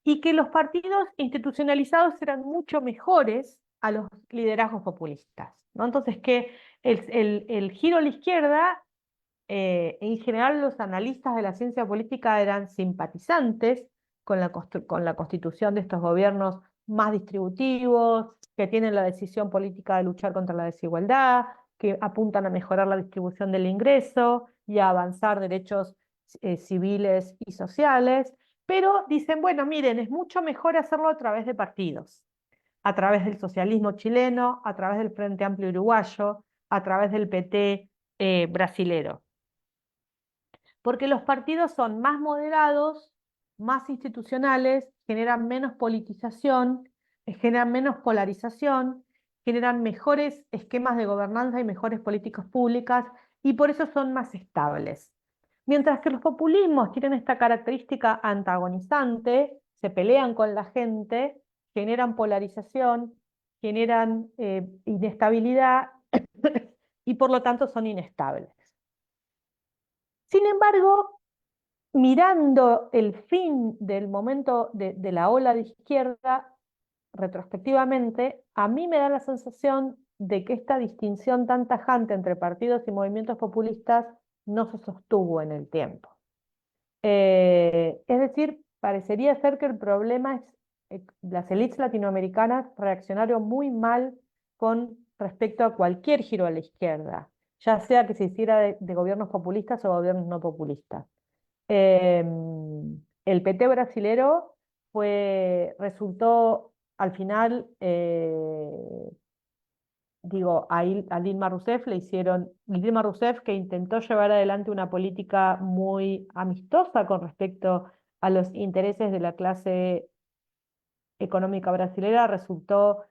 Y que los partidos institucionalizados eran mucho mejores a los liderazgos populistas, ¿no? Entonces que el giro a la izquierda, en general los analistas de la ciencia política eran simpatizantes con la constitución de estos gobiernos más distributivos, que tienen la decisión política de luchar contra la desigualdad, que apuntan a mejorar la distribución del ingreso y a avanzar derechos civiles y sociales, pero dicen, bueno, miren, es mucho mejor hacerlo a través de partidos, a través del socialismo chileno, a través del Frente Amplio Uruguayo, a través del PT brasilero. Porque los partidos son más moderados, más institucionales, generan menos politización, generan menos polarización, generan mejores esquemas de gobernanza y mejores políticas públicas y por eso son más estables. Mientras que los populismos tienen esta característica antagonizante, se pelean con la gente, generan polarización, generan inestabilidad y por lo tanto son inestables. Sin embargo, mirando el fin del momento de la ola de izquierda, retrospectivamente, a mí me da la sensación de que esta distinción tan tajante entre partidos y movimientos populistas no se sostuvo en el tiempo. Es decir, parecería ser que el problema es las élites latinoamericanas reaccionaron muy mal con respecto a cualquier giro a la izquierda, ya sea que se hiciera de gobiernos populistas o gobiernos no populistas. El PT brasilero resultó al final, digo, a Dilma Rousseff le hicieron, Dilma Rousseff que intentó llevar adelante una política muy amistosa con respecto a los intereses de la clase económica brasilera, resultó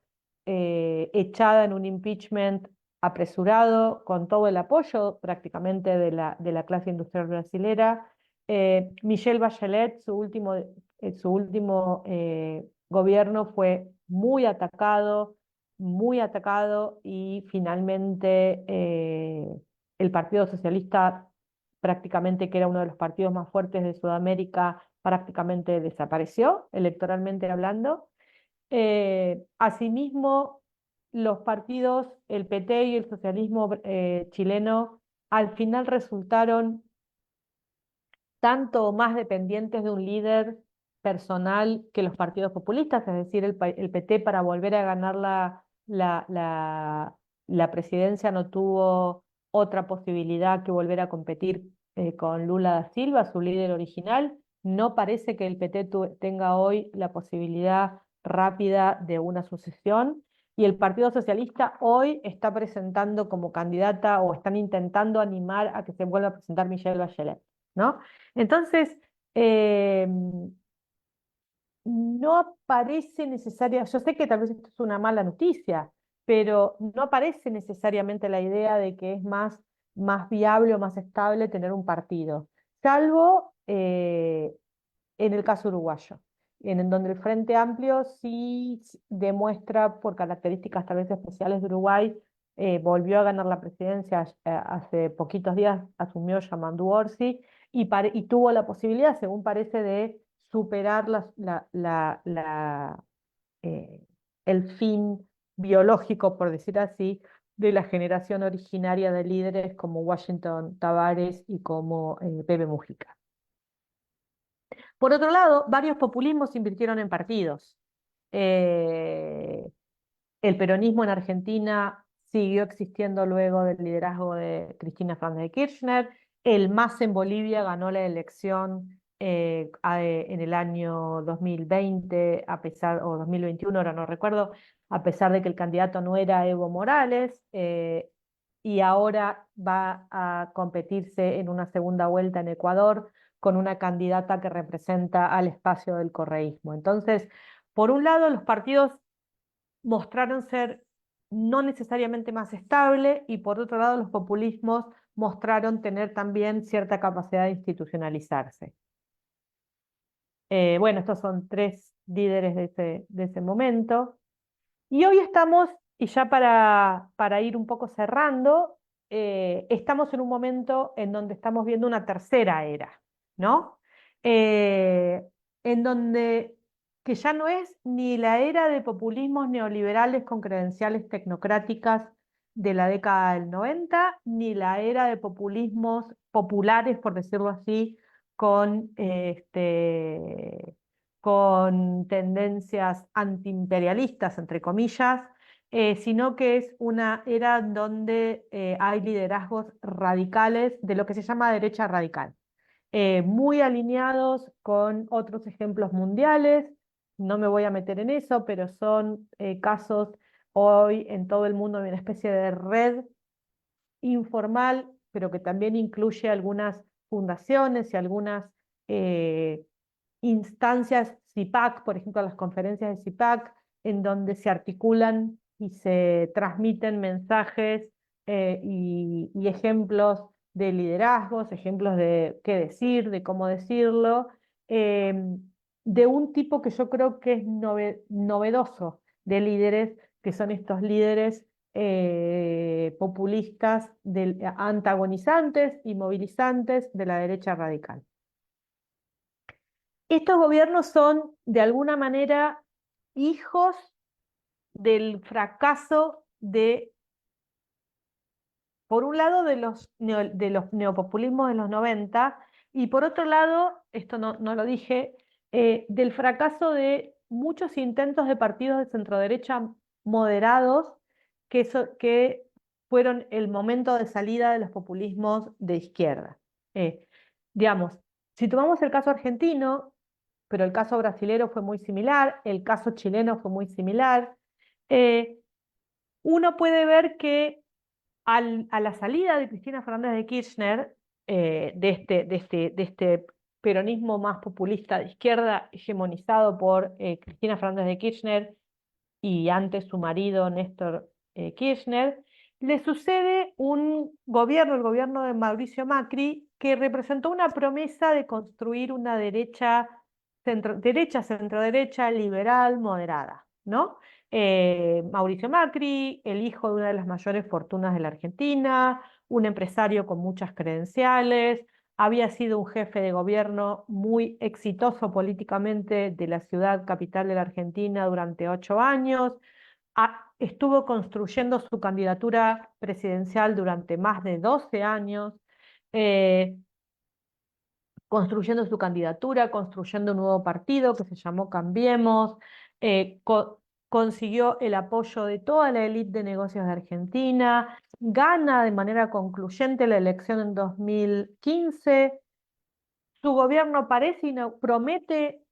echada en un impeachment apresurado, con todo el apoyo prácticamente de la clase industrial brasilera. Michelle Bachelet, su último gobierno fue muy atacado y finalmente el Partido Socialista, prácticamente que era uno de los partidos más fuertes de Sudamérica, prácticamente desapareció, electoralmente hablando. Asimismo, los partidos, el PT y el socialismo chileno, al final resultaron tanto o más dependientes de un líder personal que los partidos populistas, es decir, el PT para volver a ganar la presidencia no tuvo otra posibilidad que volver a competir con Lula da Silva, su líder original. No parece que el PT tenga hoy la posibilidad rápida de una sucesión. Y el Partido Socialista hoy está presentando como candidata o están intentando animar a que se vuelva a presentar Michelle Bachelet, ¿no? Entonces, eh, no aparece necesaria, yo sé que tal vez esto es una mala noticia, pero no aparece necesariamente la idea de que es más viable o más estable tener un partido, salvo en el caso uruguayo, en donde el Frente Amplio sí demuestra, por características tal vez especiales de Uruguay, volvió a ganar la presidencia hace poquitos días, asumió Yamandu Orsi, y tuvo la posibilidad, según parece, de superar eh, el fin biológico, por decir así, de la generación originaria de líderes como Washington Tavares y como Pepe Mujica. Por otro lado, varios populismos se invirtieron en partidos. Eh, el peronismo en Argentina siguió existiendo luego del liderazgo de Cristina Fernández de Kirchner. El MAS en Bolivia ganó la elección en el año 2020, o 2021, ahora no recuerdo, a pesar de que el candidato no era Evo Morales, y ahora va a competirse en una segunda vuelta en Ecuador con una candidata que representa al espacio del correísmo. Entonces, por un lado, los partidos mostraron ser no necesariamente más estable y por otro lado los populismos mostraron tener también cierta capacidad de institucionalizarse. Bueno, estos son tres líderes de ese momento. Y hoy estamos, y ya para ir un poco cerrando, estamos en un momento en donde estamos viendo una tercera era, ¿no? Eh, en donde que ya no es ni la era de populismos neoliberales con credenciales tecnocráticas de la década del 90, ni la era de populismos populares, por decirlo así, con con tendencias antiimperialistas, entre comillas, sino que es una era donde hay liderazgos radicales de lo que se llama derecha radical, muy alineados con otros ejemplos mundiales. No me voy a meter en eso, pero son casos hoy en todo el mundo de una especie de red informal, pero que también incluye algunas fundaciones y algunas eh, instancias CIPAC, por ejemplo, las conferencias de CIPAC, en donde se articulan y se transmiten mensajes y ejemplos de liderazgos, ejemplos de qué decir, de cómo decirlo, eh, de un tipo que yo creo que es novedoso de líderes, que son estos líderes populistas, antagonizantes y movilizantes de la derecha radical. Estos gobiernos son, de alguna manera, hijos del fracaso de, por un lado, de los neopopulismos de los 90 y por otro lado, esto no lo dije, del fracaso de muchos intentos de partidos de centroderecha moderados que fueron el momento de salida de los populismos de izquierda. Eh, digamos, si tomamos el caso argentino, pero el caso brasilero fue muy similar, el caso chileno fue muy similar, eh, uno puede ver que a la salida de Cristina Fernández de Kirchner, de este peronismo más populista de izquierda, hegemonizado por Cristina Fernández de Kirchner y antes su marido Néstor Kirchner, le sucede un gobierno, el gobierno de Mauricio Macri, que representó una promesa de construir una derecha, centroderecha, liberal, moderada, ¿no? Mauricio Macri, el hijo de una de las mayores fortunas de la Argentina, un empresario con muchas credenciales, había sido un jefe de gobierno muy exitoso políticamente de la ciudad capital de la Argentina durante 8 años, estuvo construyendo su candidatura presidencial durante más de 12 años, eh, construyendo su candidatura, construyendo un nuevo partido que se llamó Cambiemos, consiguió el apoyo de toda la élite de negocios de Argentina, gana de manera concluyente la elección en 2015. Su gobierno parece y promete,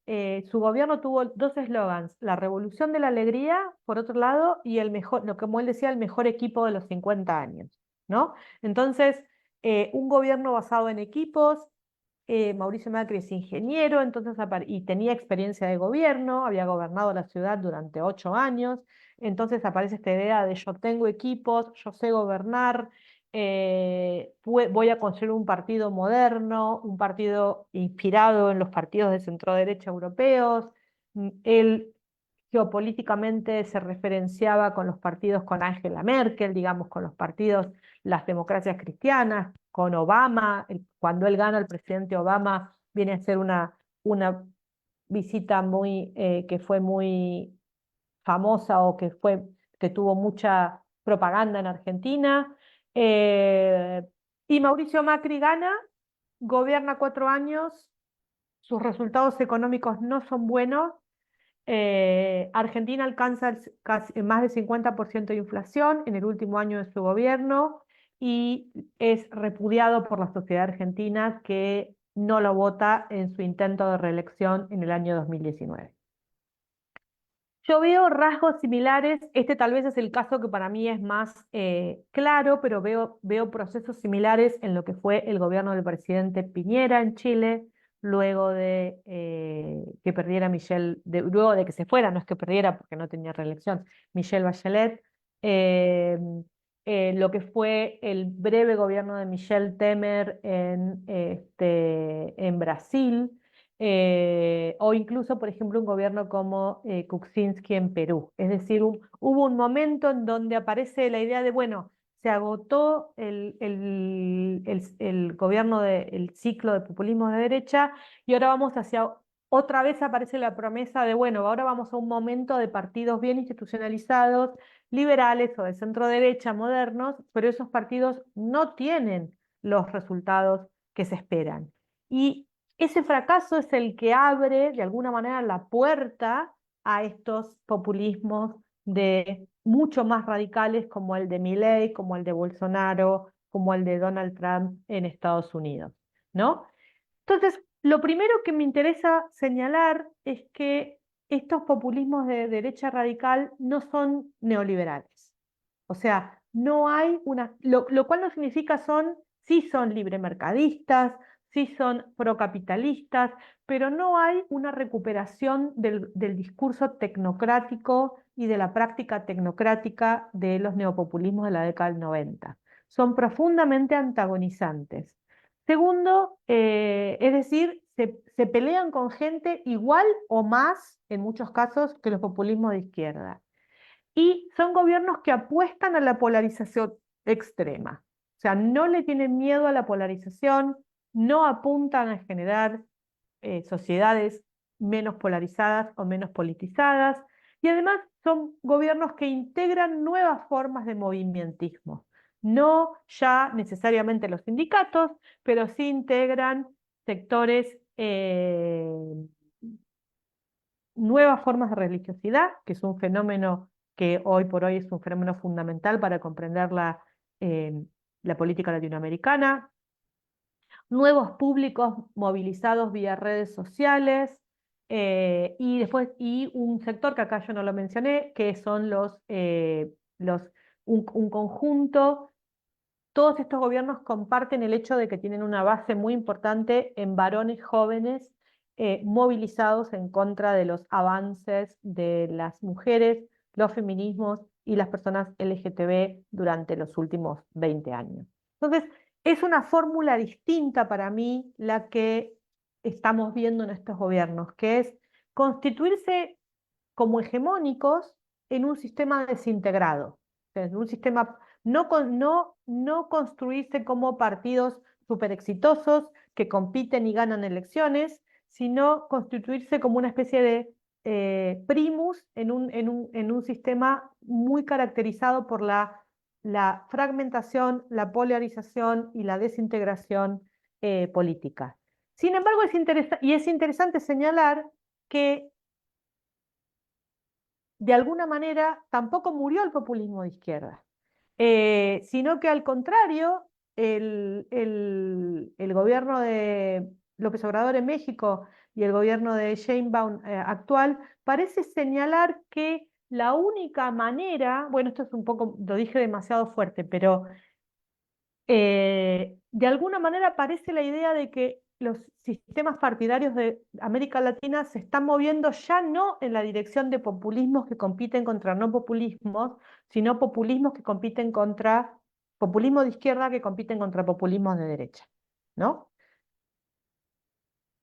su gobierno tuvo dos eslogans: la revolución de la alegría, por otro lado, y el mejor, lo que como él decía, el mejor equipo de los 50 años, ¿no? Entonces, un gobierno basado en equipos. Mauricio Macri es ingeniero, entonces y tenía experiencia de gobierno, había gobernado la ciudad durante 8 años, entonces aparece esta idea de yo tengo equipos, yo sé gobernar, voy a construir un partido moderno, un partido inspirado en los partidos de centroderecha europeos. Él geopolíticamente se referenciaba con los partidos con Angela Merkel, digamos, con los partidos, las democracias cristianas, con Obama. Cuando él gana, el presidente Obama viene a hacer una visita que fue muy famosa o que tuvo mucha propaganda en Argentina. Eh, y Mauricio Macri gana, gobierna 4 años, sus resultados económicos no son buenos. Argentina alcanza más del 50% de inflación en el último año de su gobierno y es repudiado por la sociedad argentina, que no lo vota en su intento de reelección en el año 2019. Yo veo rasgos similares, este tal vez es el caso que para mí es más claro, pero veo procesos similares en lo que fue el gobierno del presidente Piñera en Chile, luego de que perdiera luego de que se fuera, no es que perdiera porque no tenía reelección, Michelle Bachelet, eh, lo que fue el breve gobierno de Michel Temer en Brasil, o incluso, por ejemplo, un gobierno como Kuczynski en Perú. Es decir, hubo un momento en donde aparece la idea de, bueno, se agotó el gobierno el ciclo de populismo de derecha y ahora vamos otra vez aparece la promesa de, bueno, ahora vamos a un momento de partidos bien institucionalizados, liberales o de centro derecha, modernos, pero esos partidos no tienen los resultados que se esperan. Y ese fracaso es el que abre de alguna manera la puerta a estos populismos de mucho más radicales, como el de Milei, como el de Bolsonaro, como el de Donald Trump en Estados Unidos, ¿no? Entonces, lo primero que me interesa señalar es que estos populismos de derecha radical no son neoliberales. O sea, no hay lo cual no significa sí son libremercadistas, sí son procapitalistas, pero no hay una recuperación del discurso tecnocrático y de la práctica tecnocrática de los neopopulismos de la década del 90. Son profundamente antagonizantes. Segundo, es decir, se pelean con gente igual o más, en muchos casos, que los populismos de izquierda. Y son gobiernos que apuestan a la polarización extrema. O sea, no le tienen miedo a la polarización, no apuntan a generar sociedades menos polarizadas o menos politizadas. Y además son gobiernos que integran nuevas formas de movimentismo. No ya necesariamente los sindicatos, pero sí integran sectores, nuevas formas de religiosidad, que es un fenómeno que hoy por hoy es un fenómeno fundamental para comprender eh, la política latinoamericana, nuevos públicos movilizados vía redes sociales, y después y un sector que acá yo no lo mencioné, que son un conjunto. Todos estos gobiernos comparten el hecho de que tienen una base muy importante en varones jóvenes, movilizados en contra de los avances de las mujeres, los feminismos y las personas LGTB durante los últimos 20 años. Entonces, es una fórmula distinta para mí la que estamos viendo en estos gobiernos, que es constituirse como hegemónicos en un sistema desintegrado, en un sistema, no construirse como partidos súper exitosos que compiten y ganan elecciones, sino constituirse como una especie de primus en un sistema muy caracterizado por la fragmentación, la polarización y la desintegración política. Sin embargo, es interesante señalar que de alguna manera tampoco murió el populismo de izquierda, sino que al contrario, el gobierno de López Obrador en México y el gobierno de Sheinbaum actual parece señalar que la única manera, bueno, esto es un poco, lo dije demasiado fuerte, pero de alguna manera aparece la idea de que los sistemas partidarios de América Latina se están moviendo ya no en la dirección de populismos que compiten contra no populismos, sino populismos que compiten contra populismo de izquierda que compiten contra populismos de derecha, ¿no?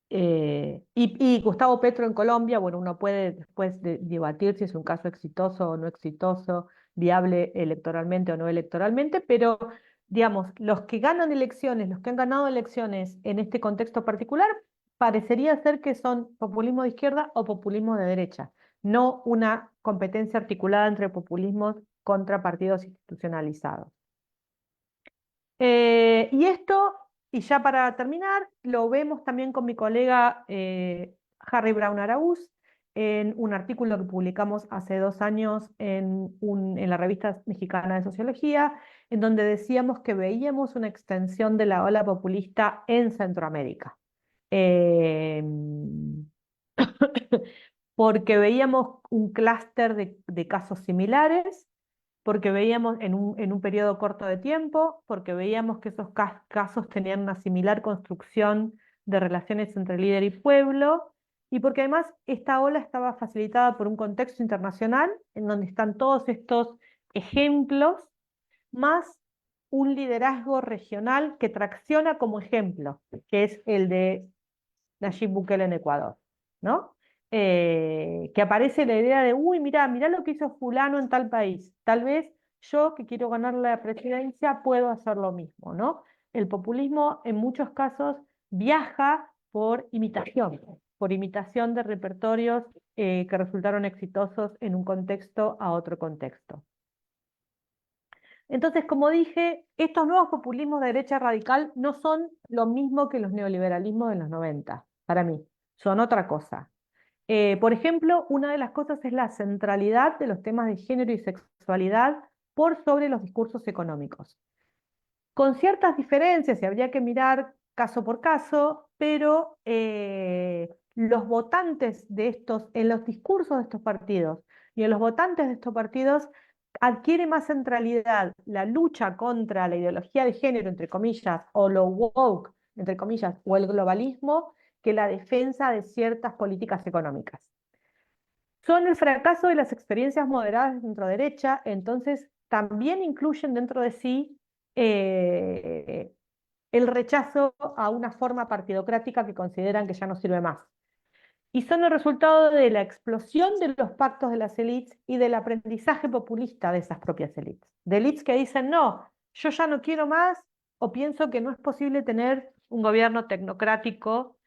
Y Gustavo Petro en Colombia, bueno, uno puede después debatir si es un caso exitoso o no exitoso, viable electoralmente o no electoralmente, pero digamos, los que ganan elecciones, los que han ganado elecciones en este contexto particular, parecería ser que son populismo de izquierda o populismo de derecha, no una competencia articulada entre populismos contra partidos institucionalizados. Y esto, y ya para terminar, lo vemos también con mi colega Harry Brown Araúz en un artículo que publicamos hace 2 años en la revista mexicana de Sociología, en donde decíamos que veíamos una extensión de la ola populista en Centroamérica. Eh, Porque veíamos un clúster de casos similares, porque veíamos en un periodo corto de tiempo, porque veíamos que esos casos tenían una similar construcción de relaciones entre líder y pueblo, y porque además esta ola estaba facilitada por un contexto internacional en donde están todos estos ejemplos, más un liderazgo regional que tracciona como ejemplo, que es el de Nayib Bukele en Ecuador, ¿no? Que aparece la idea de, uy, mirá lo que hizo fulano en tal país. Tal vez yo, que quiero ganar la presidencia, puedo hacer lo mismo, ¿no? El populismo en muchos casos viaja por imitación de repertorios que resultaron exitosos en un contexto a otro contexto. Entonces, como dije, estos nuevos populismos de derecha radical no son lo mismo que los neoliberalismos de los 90, para mí, son otra cosa. Por ejemplo, una de las cosas es la centralidad de los temas de género y sexualidad por sobre los discursos económicos. Con ciertas diferencias, y habría que mirar caso por caso, pero los votantes de estos, en los discursos de estos partidos y en los votantes de estos partidos, adquiere más centralidad la lucha contra la ideología de género, entre comillas, o lo woke, entre comillas, o el globalismo, que la defensa de ciertas políticas económicas. Son el fracaso de las experiencias moderadas de centro-derecha, entonces también incluyen dentro de sí eh, el rechazo a una forma partidocrática que consideran que ya no sirve más. Y son el resultado de la explosión de los pactos de las élites y del aprendizaje populista de esas propias élites. De élites que dicen, no, yo ya no quiero más, o pienso que no es posible tener un gobierno tecnocrático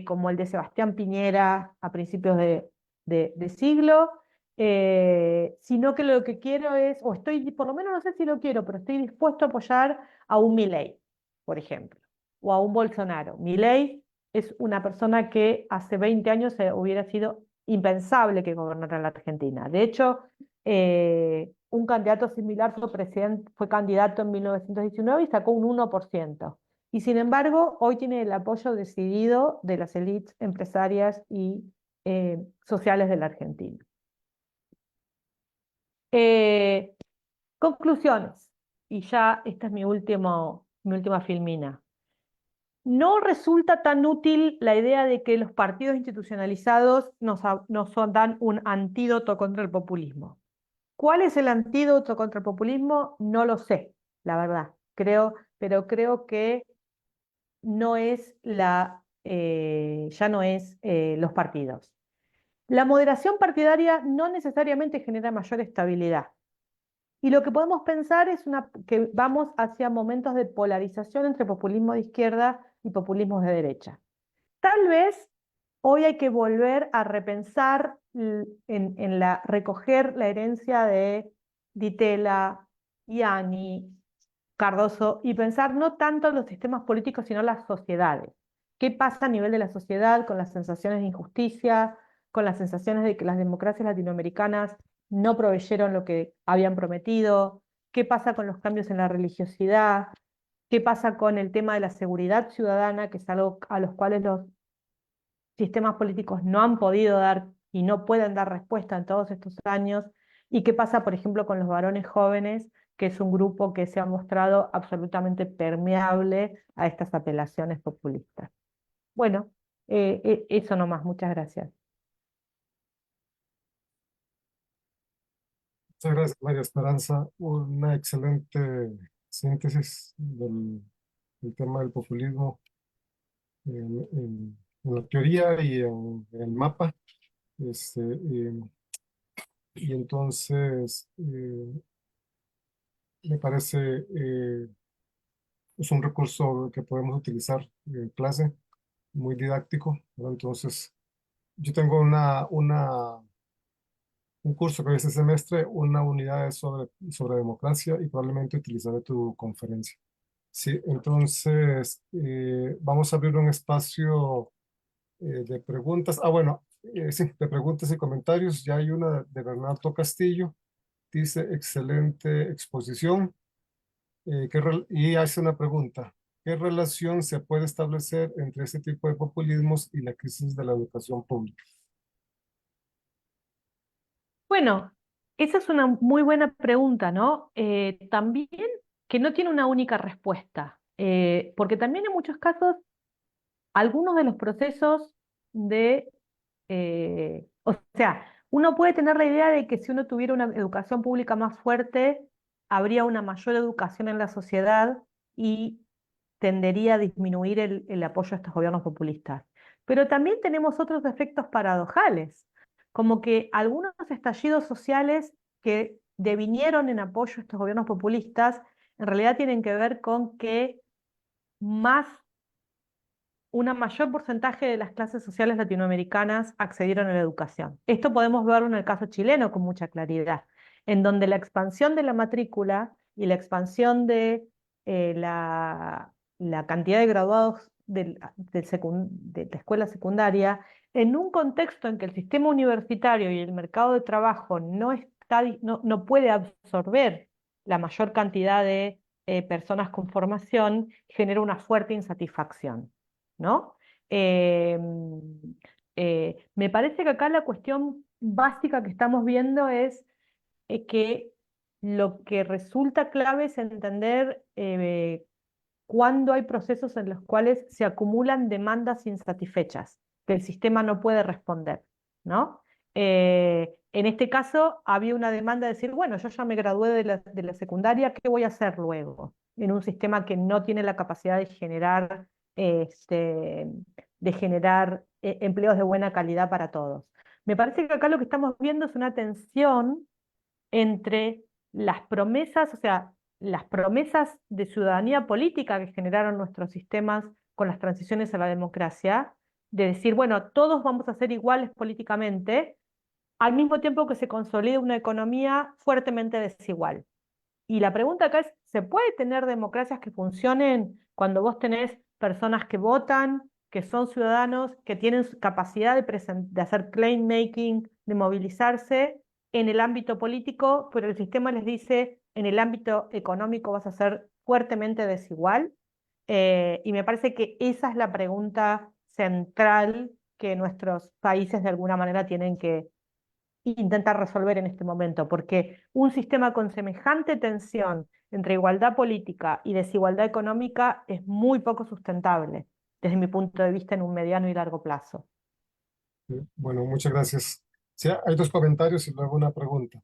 como el de Sebastián Piñera a principios de siglo, sino que lo que quiero es, o estoy, por lo menos no sé si lo quiero, pero estoy dispuesto a apoyar a un Milei, por ejemplo, o a un Bolsonaro. Milei es una persona que hace 20 años hubiera sido impensable que gobernara la Argentina. De hecho, un candidato similar fue candidato en 1919 y sacó un 1%. Y sin embargo, hoy tiene el apoyo decidido de las élites empresarias y sociales de la Argentina. Eh, Conclusiones. Y ya esta es mi última filmina. No resulta tan útil la idea de que los partidos institucionalizados dan un antídoto contra el populismo. ¿Cuál es el antídoto contra el populismo? No lo sé, la verdad. Pero creo que no es ya no es los partidos. La moderación partidaria no necesariamente genera mayor estabilidad. Y lo que podemos pensar es que vamos hacia momentos de polarización entre populismo de izquierda y populismo de derecha. Tal vez hoy hay que volver a repensar recoger la herencia de Ditela, Ianni, Cardoso y pensar no tanto en los sistemas políticos, sino las sociedades. ¿Qué pasa a nivel de la sociedad con las sensaciones de injusticia, con las sensaciones de que las democracias latinoamericanas no proveyeron lo que habían prometido? ¿Qué pasa con los cambios en la religiosidad? ¿Qué pasa con el tema de la seguridad ciudadana, que es algo a los cuales los sistemas políticos no han podido dar y no pueden dar respuesta en todos estos años? ¿Y qué pasa, por ejemplo, con los varones jóvenes, que es un grupo que se ha mostrado absolutamente permeable a estas apelaciones populistas? Bueno, eso nomás, muchas gracias. Muchas gracias, María Esperanza. Una excelente síntesis del tema del populismo en la teoría y en el mapa. Y entonces me parece es un recurso que podemos utilizar en clase, muy didáctico, ¿no? Entonces, yo tengo un curso que hoy este semestre, una unidad sobre democracia y probablemente utilizaré tu conferencia. Sí, entonces vamos a abrir un espacio de preguntas. Ah, bueno, sí, de preguntas y comentarios. Ya hay una de Bernardo Castillo. Dice, excelente exposición. Y hace una pregunta. ¿Qué relación se puede establecer entre este tipo de populismos y la crisis de la educación pública? Bueno, esa es una muy buena pregunta, ¿no? También que no tiene una única respuesta, porque también en muchos casos algunos de los procesos o sea, uno puede tener la idea de que si uno tuviera una educación pública más fuerte, habría una mayor educación en la sociedad y tendería a disminuir el apoyo a estos gobiernos populistas. Pero también tenemos otros efectos paradojales, como que algunos estallidos sociales que devinieron en apoyo a estos gobiernos populistas, en realidad tienen que ver con que más una mayor porcentaje de las clases sociales latinoamericanas accedieron a la educación. Esto podemos verlo en el caso chileno con mucha claridad, en donde la expansión de la matrícula y la expansión de la cantidad de graduados de la escuela secundaria, en un contexto en que el sistema universitario y el mercado de trabajo no puede absorber la mayor cantidad de personas con formación, genera una fuerte insatisfacción, ¿no? Eh, Me parece que acá la cuestión básica que estamos viendo es que lo que resulta clave es entender cuándo hay procesos en los cuales se acumulan demandas insatisfechas que el sistema no puede responder, ¿no? En este caso había una demanda de decir, bueno, yo ya me gradué de la secundaria, ¿qué voy a hacer luego? En un sistema que no tiene la capacidad este, de generar empleos de buena calidad para todos. Me parece que acá lo que estamos viendo es una tensión entre las promesas, o sea, las promesas de ciudadanía política que generaron nuestros sistemas con las transiciones a la democracia, de decir, bueno, todos vamos a ser iguales políticamente, al mismo tiempo que se consolida una economía fuertemente desigual. Y la pregunta acá es, ¿se puede tener democracias que funcionen cuando vos tenés personas que votan, que son ciudadanos, que tienen capacidad de hacer claim making, de movilizarse en el ámbito político, pero el sistema les dice, en el ámbito económico vas a ser fuertemente desigual? Y me parece que esa es la pregunta central que nuestros países de alguna manera tienen que intentar resolver en este momento, porque un sistema con semejante tensión entre igualdad política y desigualdad económica es muy poco sustentable, desde mi punto de vista, en un mediano y largo plazo. Bueno, muchas gracias. Sí, hay dos comentarios y luego una pregunta.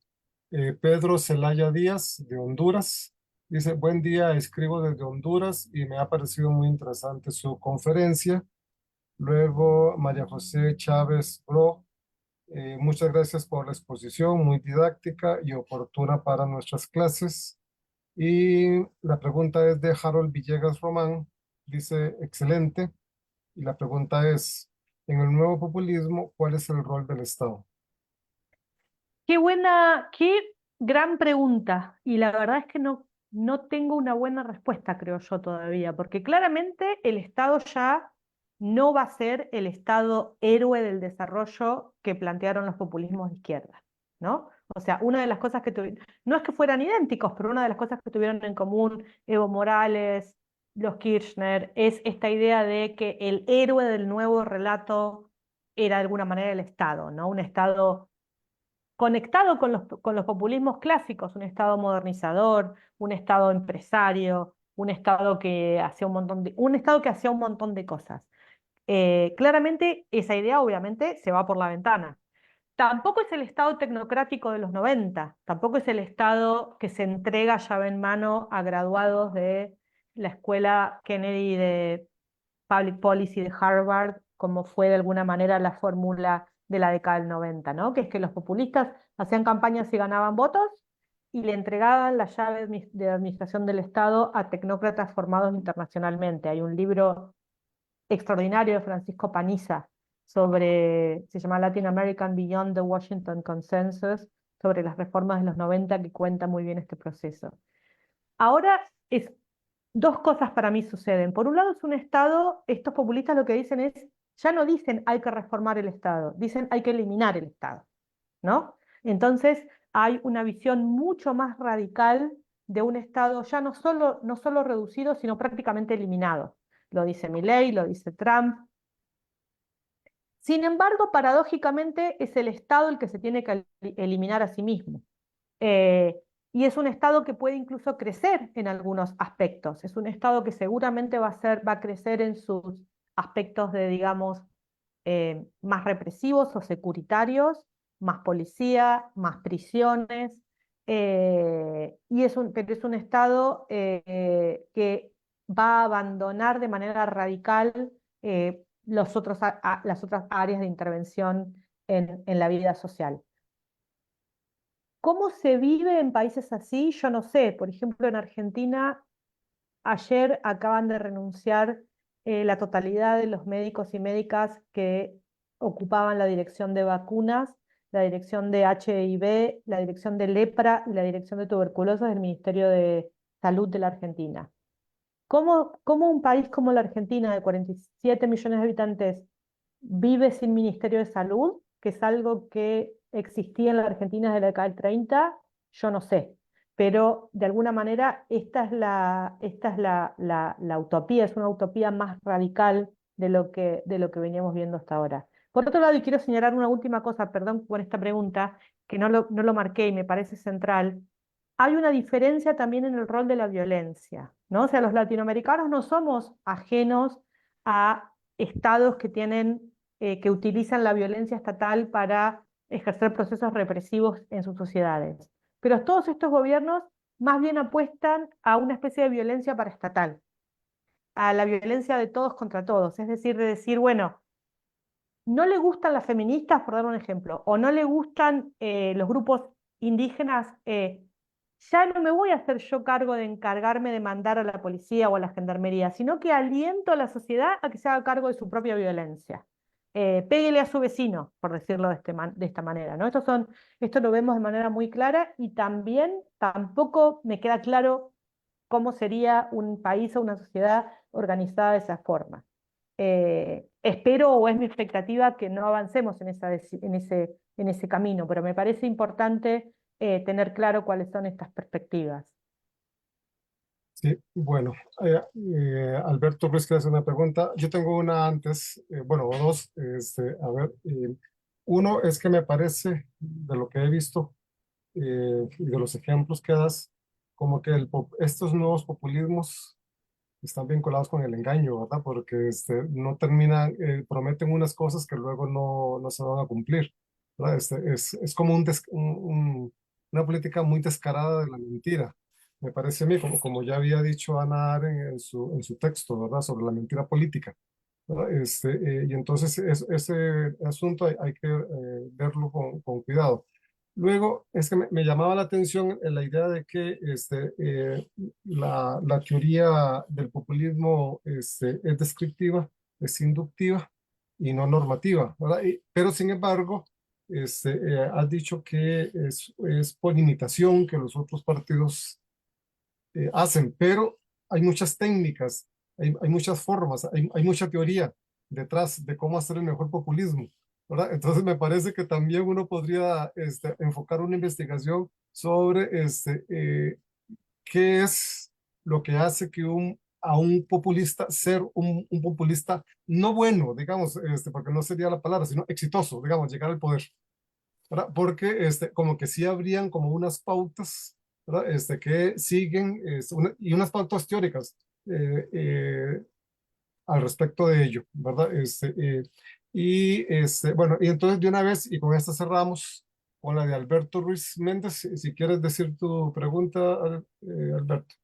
Pedro Celaya Díaz, de Honduras, dice, buen día, escribo desde Honduras y me ha parecido muy interesante su conferencia. Luego, María José Chávez Bro, muchas gracias por la exposición, muy didáctica y oportuna para nuestras clases. Y la pregunta es de Harold Villegas Román, dice, excelente. Y la pregunta es, en el nuevo populismo, ¿cuál es el rol del Estado? Qué buena, qué gran pregunta. Y la verdad es que no tengo una buena respuesta, creo yo todavía, porque claramente el Estado ya no va a ser el Estado héroe del desarrollo que plantearon los populismos de izquierda, ¿no? O sea, una de las cosas que tuvieron, no es que fueran idénticos, pero una de las cosas que tuvieron en común Evo Morales, los Kirchner, es esta idea de que el héroe del nuevo relato era de alguna manera el Estado, ¿no? Un Estado conectado con los populismos clásicos, un Estado modernizador, un Estado empresario, un Estado que hacía un Estado que hacía un montón de cosas. Claramente esa idea obviamente se va por la ventana. Tampoco es el Estado tecnocrático de los 90, tampoco es el Estado que se entrega llave en mano a graduados de la escuela Kennedy de Public Policy de Harvard, como fue de alguna manera la fórmula de la década del 90, ¿no? Que es que los populistas hacían campañas y ganaban votos y le entregaban la llave de administración del Estado a tecnócratas formados internacionalmente. Hay un libro extraordinario de Francisco Paniza se llama Latin American Beyond the Washington Consensus, sobre las reformas de los 90 que cuenta muy bien este proceso. Ahora es dos cosas para mí suceden. Por un lado es un Estado, estos populistas lo que dicen es, ya no dicen hay que reformar el Estado, dicen hay que eliminar el Estado, ¿no? Entonces hay una visión mucho más radical de un Estado ya no solo reducido, sino prácticamente eliminado. Lo dice Milei, lo dice Trump. Sin embargo, paradójicamente es el Estado el que se tiene que eliminar a sí mismo. Eh, y es un Estado que puede incluso crecer en algunos aspectos. Es un Estado que seguramente va a crecer en sus aspectos de, digamos, más represivos o securitarios, más policía, más prisiones, pero es un Estado que va a abandonar de manera radical las otras áreas de intervención en la vida social. ¿Cómo se vive en países así? Yo no sé. Por ejemplo, en Argentina, ayer acaban de renunciar la totalidad de los médicos y médicas que ocupaban la dirección de vacunas, la dirección de HIV, la dirección de lepra y la dirección de tuberculosis del Ministerio de Salud de la Argentina. ¿Cómo un país como la Argentina, de 47 millones de habitantes, vive sin Ministerio de Salud, que es algo que existía en la Argentina desde la década del 30? Yo no sé. Pero de alguna manera esta es la utopía, es una utopía más radical de lo que veníamos viendo hasta ahora. Por otro lado, y quiero señalar una última cosa, perdón por esta pregunta, que no lo marqué y me parece central, hay una diferencia también en el rol de la violencia, ¿no? O sea, los latinoamericanos no somos ajenos a estados que utilizan la violencia estatal para ejercer procesos represivos en sus sociedades. Pero todos estos gobiernos más bien apuestan a una especie de violencia paraestatal, a la violencia de todos contra todos, es decir, de decir, bueno, no le gustan las feministas, por dar un ejemplo, o no le gustan los grupos indígenas, ya no me voy a hacer yo cargo de encargarme de mandar a la policía o a la gendarmería, sino que aliento a la sociedad a que se haga cargo de su propia violencia. péguele a su vecino, por decirlo de esta manera, ¿no? Esto lo vemos de manera muy clara y también tampoco me queda claro cómo sería un país o una sociedad organizada de esa forma. Espero o es mi expectativa que no avancemos en ese camino, pero me parece importante tener claro cuáles son estas perspectivas. Sí, bueno, Alberto Ruiz quiere hacer una pregunta. Yo tengo una antes, bueno, o dos. A ver, uno es que me parece, de lo que he visto y de los ejemplos que das, como que estos nuevos populismos están vinculados con el engaño, ¿verdad? Porque no terminan, prometen unas cosas que luego no se van a cumplir, ¿verdad? Es como una política muy descarada de la mentira. Me parece a mí, como ya había dicho Ana Arendt en su texto, ¿verdad? Sobre la mentira política, ¿verdad? Y entonces ese asunto hay que verlo con cuidado. Luego, es que me llamaba la atención la idea de que la teoría del populismo es descriptiva, es inductiva y no normativa, ¿verdad? Pero sin embargo, has dicho que es por imitación que los otros partidos hacen, pero hay muchas técnicas, hay muchas formas, hay mucha teoría detrás de cómo hacer el mejor populismo, ¿verdad? Entonces me parece que también uno podría enfocar una investigación sobre qué es lo que hace que a un populista ser un populista no bueno, digamos, porque no sería la palabra, sino exitoso, digamos, llegar al poder, ¿verdad? Porque como que sí habrían como unas pautas, ¿verdad? Que siguen y unas pautas teóricas al respecto de ello, ¿verdad? Bueno, y entonces de una vez, y con esta cerramos con la de Alberto Ruiz Méndez, si quieres decir tu pregunta, Alberto.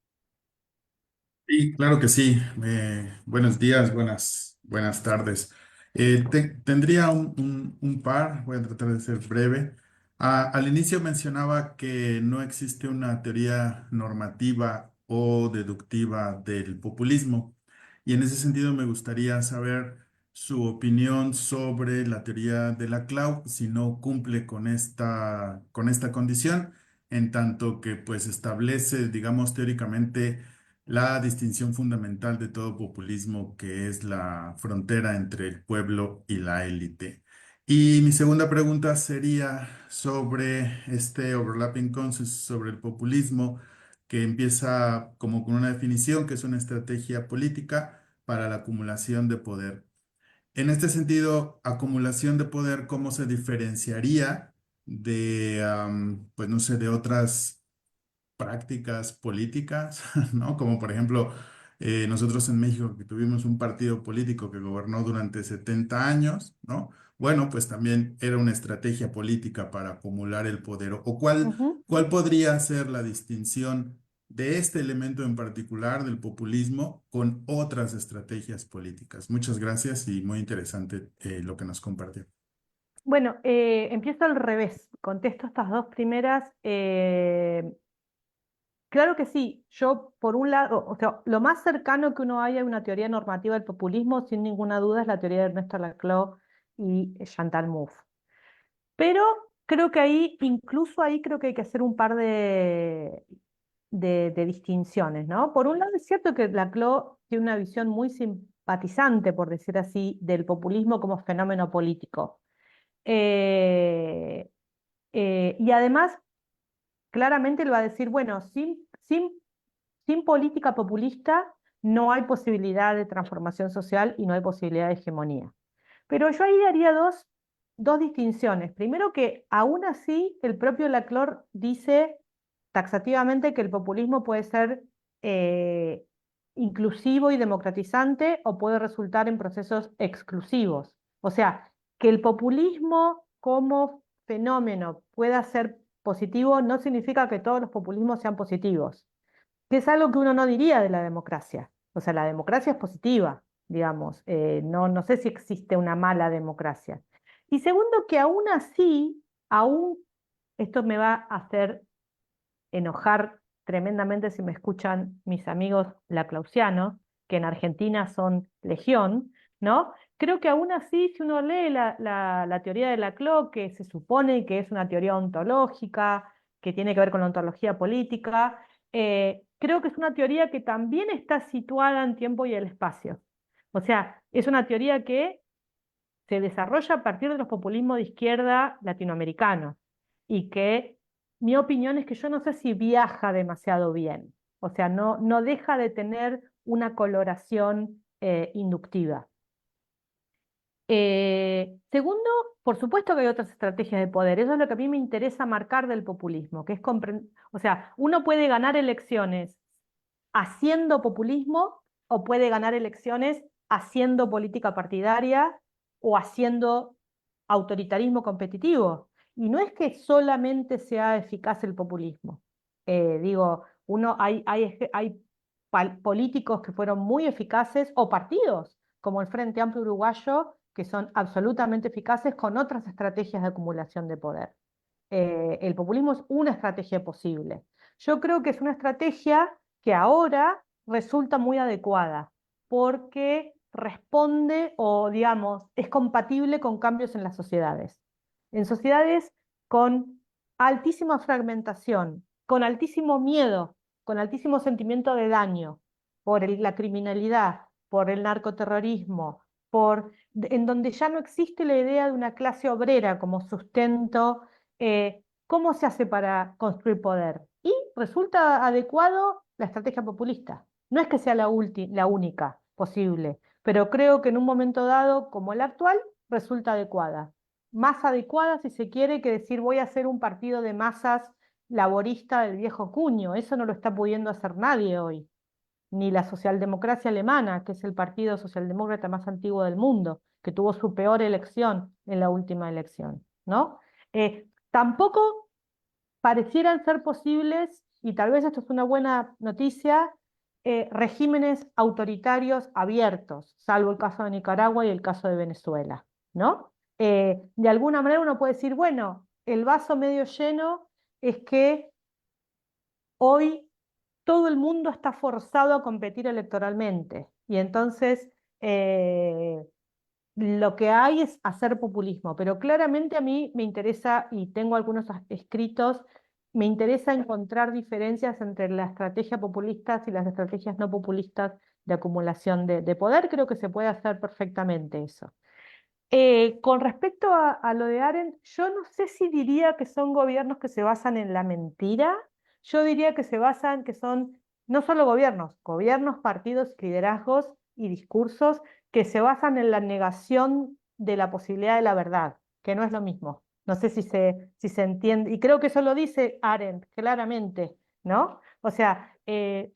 Sí, claro que sí. Buenos días, buenas tardes. Tendría un par, voy a tratar de ser breve. Al inicio mencionaba que no existe una teoría normativa o deductiva del populismo, y en ese sentido me gustaría saber su opinión sobre la teoría de la CLAU, si no cumple con esta condición, en tanto que pues establece, digamos, teóricamente la distinción fundamental de todo populismo, que es la frontera entre el pueblo y la élite. Y mi segunda pregunta sería sobre este overlapping consensus sobre el populismo, que empieza como con una definición, que es una estrategia política para la acumulación de poder. En este sentido, acumulación de poder, ¿cómo se diferenciaría de, pues no sé, de otras prácticas políticas, ¿no? Como por ejemplo, nosotros en México que tuvimos un partido político que gobernó durante 70 años, ¿no? Bueno, pues también era una estrategia política para acumular el poder. ¿O Ujú. cuál podría ser la distinción de este elemento en particular del populismo con otras estrategias políticas? Muchas gracias y muy interesante lo que nos compartió. Bueno, empiezo al revés. Contesto estas dos primeras. Claro que sí. Yo, por un lado, o sea, lo más cercano que uno haya a una teoría normativa del populismo, sin ninguna duda, es la teoría de Ernesto Laclau y Chantal Mouffe. Pero creo que ahí, incluso ahí, creo que hay que hacer un par de distinciones, ¿no? Por un lado, es cierto que Laclau tiene una visión muy simpatizante, por decir así, del populismo como fenómeno político. Eh, y además, claramente él va a decir, bueno, sin política populista no hay posibilidad de transformación social y no hay posibilidad de hegemonía. Pero yo ahí haría dos distinciones. Primero que aún así el propio Laclore dice taxativamente que el populismo puede ser eh, inclusivo y democratizante o puede resultar en procesos exclusivos. O sea, que el populismo como fenómeno pueda ser positivo no significa que todos los populismos sean positivos, que es algo que uno no diría de la democracia. O sea, la democracia es positiva, digamos. No sé si existe una mala democracia. Y segundo, que aún así, aún esto me va a hacer enojar tremendamente si me escuchan mis amigos laclausianos, que en Argentina son legión, ¿no? creo que aún así, si uno lee la teoría de Laclau, que se supone que es una teoría ontológica, que tiene que ver con la ontología política, creo que es una teoría que también está situada en tiempo y el espacio. O sea, es una teoría que se desarrolla a partir de los populismos de izquierda latinoamericanos y que mi opinión es que yo no sé si viaja demasiado bien. O sea, no deja de tener una coloración inductiva. Segundo, por supuesto que hay otras estrategias de poder. Eso es lo que a mí me interesa marcar del populismo, que es o sea, uno puede ganar elecciones haciendo populismo o puede ganar elecciones haciendo política partidaria o haciendo autoritarismo competitivo. Y no es que solamente sea eficaz el populismo. Digo, hay políticos que fueron muy eficaces o partidos, como el Frente Amplio Uruguayo, que son absolutamente eficaces con otras estrategias de acumulación de poder. El populismo es una estrategia posible. Yo creo que es una estrategia que ahora resulta muy adecuada porque responde o, digamos, es compatible con cambios en las sociedades. En sociedades con altísima fragmentación, con altísimo miedo, con altísimo sentimiento de daño por la criminalidad, por el narcoterrorismo, en donde ya no existe la idea de una clase obrera como sustento. ¿Cómo se hace para construir poder? Y resulta adecuado la estrategia populista. No es que sea la única posible, pero creo que en un momento dado, como el actual, resulta adecuada. Más adecuada, si se quiere, que decir voy a hacer un partido de masas laborista del viejo cuño. Eso no lo está pudiendo hacer nadie hoy. Ni la socialdemocracia alemana, que es el partido socialdemócrata más antiguo del mundo, que tuvo su peor elección en la última elección, ¿no? Tampoco parecieran ser posibles, y tal vez esto es una buena noticia, regímenes autoritarios abiertos, salvo el caso de Nicaragua y el caso de Venezuela, ¿no? De alguna manera uno puede decir, bueno, el vaso medio lleno es que hoy todo el mundo está forzado a competir electoralmente, y entonces lo que hay es hacer populismo, pero claramente a mí me interesa, y tengo algunos escritos, me interesa encontrar diferencias entre la estrategia populista y las estrategias no populistas de acumulación de poder. Creo que se puede hacer perfectamente eso. Con respecto a lo de Arendt, yo no sé si diría que son gobiernos que se basan en la mentira. Yo diría que se basan, que son no solo gobiernos, partidos, liderazgos y discursos que se basan en la negación de la posibilidad de la verdad, que no es lo mismo. No sé si se entiende, y creo que eso lo dice Arendt claramente, ¿no? O sea,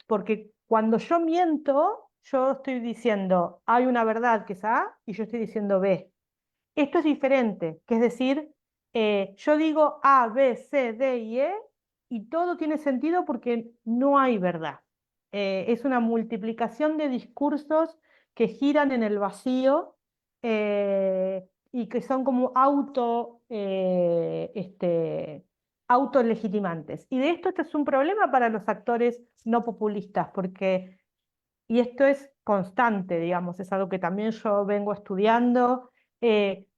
porque cuando yo miento, yo estoy diciendo hay una verdad que es A y yo estoy diciendo B. Esto es diferente, que es decir, yo digo A, B, C, D y E y todo tiene sentido porque no hay verdad. Es una multiplicación de discursos que giran en el vacío y que son como autolegitimantes. Y de esto este es un problema para los actores no populistas, porque, y esto es constante, digamos, es algo que también yo vengo estudiando,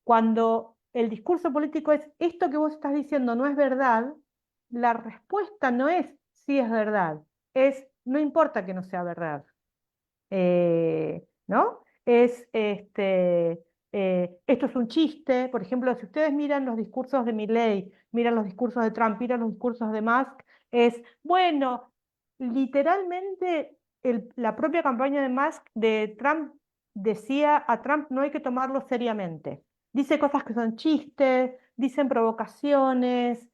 cuando el discurso político es esto que vos estás diciendo no es verdad, la respuesta no es si es verdad, es no importa que no sea verdad. ¿No? Esto es un chiste. Por ejemplo, si ustedes miran los discursos de Milley, miran los discursos de Trump, miran los discursos de Musk, es, bueno, literalmente la propia campaña de Musk, de Trump, decía a Trump no hay que tomarlo seriamente. Dice cosas que son chistes, dicen provocaciones,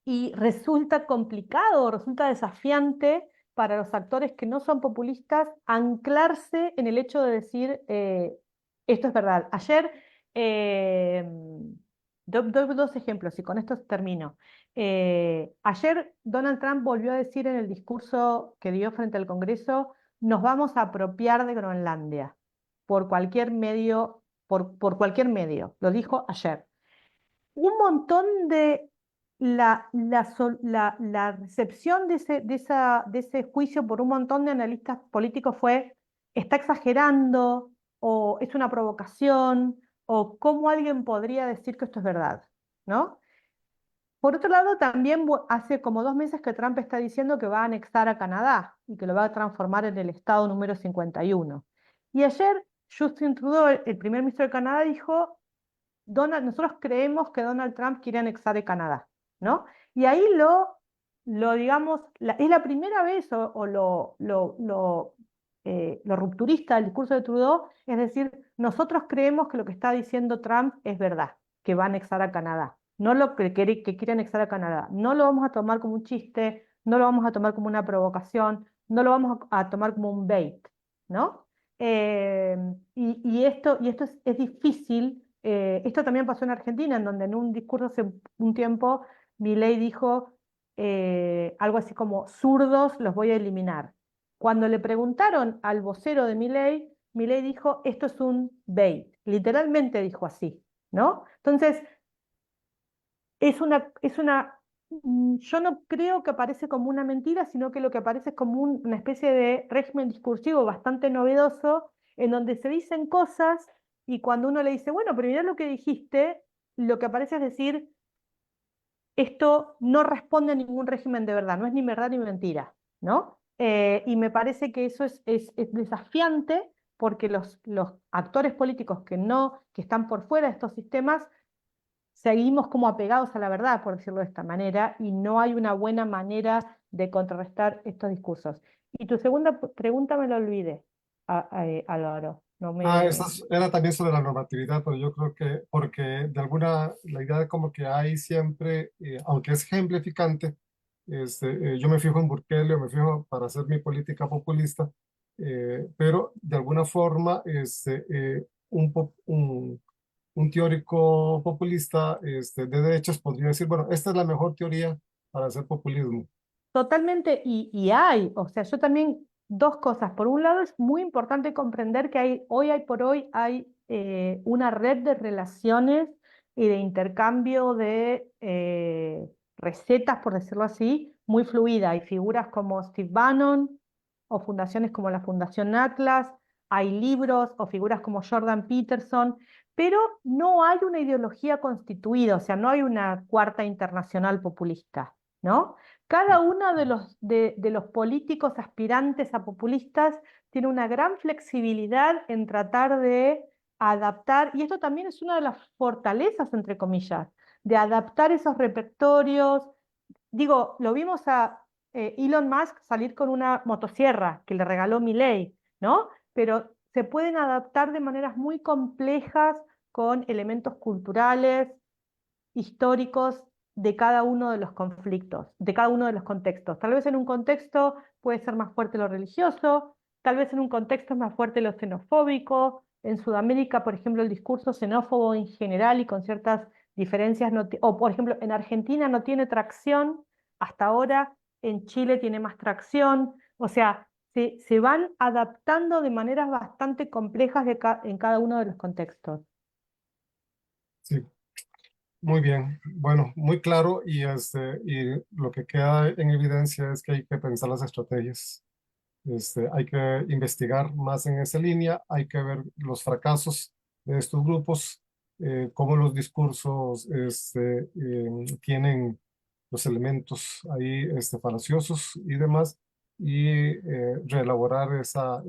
y resulta complicado, resulta desafiante para los actores que no son populistas anclarse en el hecho de decir esto es verdad. Ayer, eh, doy dos ejemplos y con esto termino. Ayer Donald Trump volvió a decir en el discurso que dio frente al Congreso, nos vamos a apropiar de Groenlandia por cualquier medio, por cualquier medio. Lo dijo ayer. Un montón de la recepción de ese juicio por un montón de analistas políticos fue, está exagerando, o es una provocación, o cómo alguien podría decir que esto es verdad, ¿no? Por otro lado, también hace como 2 meses que Trump está diciendo que va a anexar a Canadá y que lo va a transformar en el estado número 51. Y ayer Justin Trudeau, el primer ministro de Canadá, dijo, nosotros creemos que Donald Trump quiere anexar a Canadá, ¿no? Y ahí digamos, es la primera vez o lo rupturista del discurso de Trudeau, es decir, nosotros creemos que lo que está diciendo Trump es verdad, que va a anexar a Canadá, no lo que quiere anexar a Canadá. No lo vamos a tomar como un chiste, no lo vamos a tomar como una provocación, no lo vamos a tomar como un bait, ¿no? Eh, y esto es difícil. Esto también pasó en Argentina, en donde en un discurso hace un tiempo Milei dijo algo así como: zurdos los voy a eliminar. Cuando le preguntaron al vocero de Milei, Milei dijo: esto es un bait. Literalmente dijo así, ¿no? Entonces, yo no creo que aparece como una mentira, sino que lo que aparece es como una especie de régimen discursivo bastante novedoso, en donde se dicen cosas y cuando uno le dice, bueno, pero mirá lo que dijiste, lo que aparece es decir, esto no responde a ningún régimen de verdad, no es ni verdad ni mentira, ¿no? Y me parece que eso es desafiante porque los actores políticos que están por fuera de estos sistemas seguimos como apegados a la verdad, por decirlo de esta manera, y no hay una buena manera de contrarrestar estos discursos. Y tu segunda pregunta me la olvidé, Álvaro. No Esta me... era también sobre la normatividad, pero yo creo que, porque la idea de como que hay siempre, aunque es ejemplificante, yo me fijo en Bukele o me fijo para hacer mi política populista, pero de alguna forma, un teórico populista, de derechas podría decir, bueno, esta es la mejor teoría para hacer populismo. Totalmente, y hay, o sea, yo también, dos cosas. Por un lado, es muy importante comprender que hoy hay una red de relaciones y de intercambio de recetas, por decirlo así, muy fluida. Hay figuras como Steve Bannon o fundaciones como la Fundación Atlas, hay libros o figuras como Jordan Peterson, pero no hay una ideología constituida, o sea, no hay una cuarta internacional populista, ¿no? Cada uno de los políticos aspirantes a populistas tiene una gran flexibilidad en tratar de adaptar, y esto también es una de las fortalezas, entre comillas, de adaptar esos repertorios. Digo, lo vimos a Elon Musk salir con una motosierra que le regaló Milei, ¿no? Pero se pueden adaptar de maneras muy complejas con elementos culturales, históricos de cada uno de los conflictos, de cada uno de los contextos. Tal vez en un contexto puede ser más fuerte lo religioso, tal vez en un contexto es más fuerte lo xenofóbico. En Sudamérica, por ejemplo, el discurso xenófobo en general y con ciertas diferencias, o por ejemplo, en Argentina no tiene tracción hasta ahora, en Chile tiene más tracción, o sea, se van adaptando de maneras bastante complejas en cada uno de los contextos. Sí, muy bien. Bueno, muy claro y lo que queda en evidencia es que hay que pensar las estrategias. Hay que investigar más en esa línea, hay que ver los fracasos de estos grupos, cómo los discursos tienen los elementos ahí falaciosos y demás, y reelaborar esa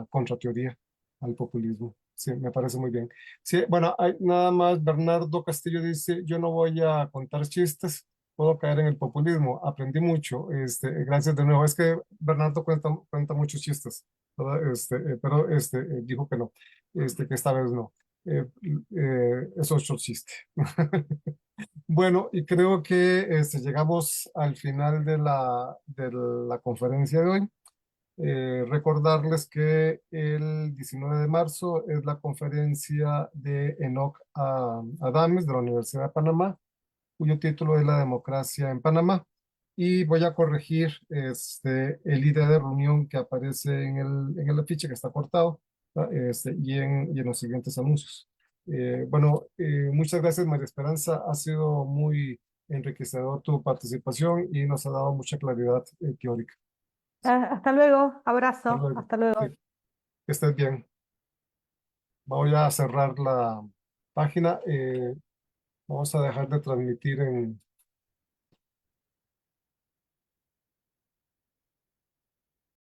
contrateoría al populismo. Sí, me parece muy bien. Sí, bueno, nada más Bernardo Castillo dice, yo no voy a contar chistes, puedo caer en el populismo. Aprendí mucho. Gracias de nuevo. Es que Bernardo cuenta muchos chistes, ¿verdad? Pero dijo que no, que esta vez no. Es otro chiste. Bueno, y creo que llegamos al final de la conferencia de hoy. Recordarles que el 19 de marzo es la conferencia de Enoch Adames de la Universidad de Panamá, cuyo título es La democracia en Panamá. Y voy a corregir el ID de reunión que aparece en el afiche que está cortado, ¿va? Y en los siguientes anuncios. Bueno, muchas gracias, María Esperanza. Ha sido muy enriquecedor tu participación y nos ha dado mucha claridad teórica. Hasta luego, Hasta abrazo, luego. hasta luego. Sí. Que estés bien. Voy a cerrar la página. Vamos a dejar de transmitir en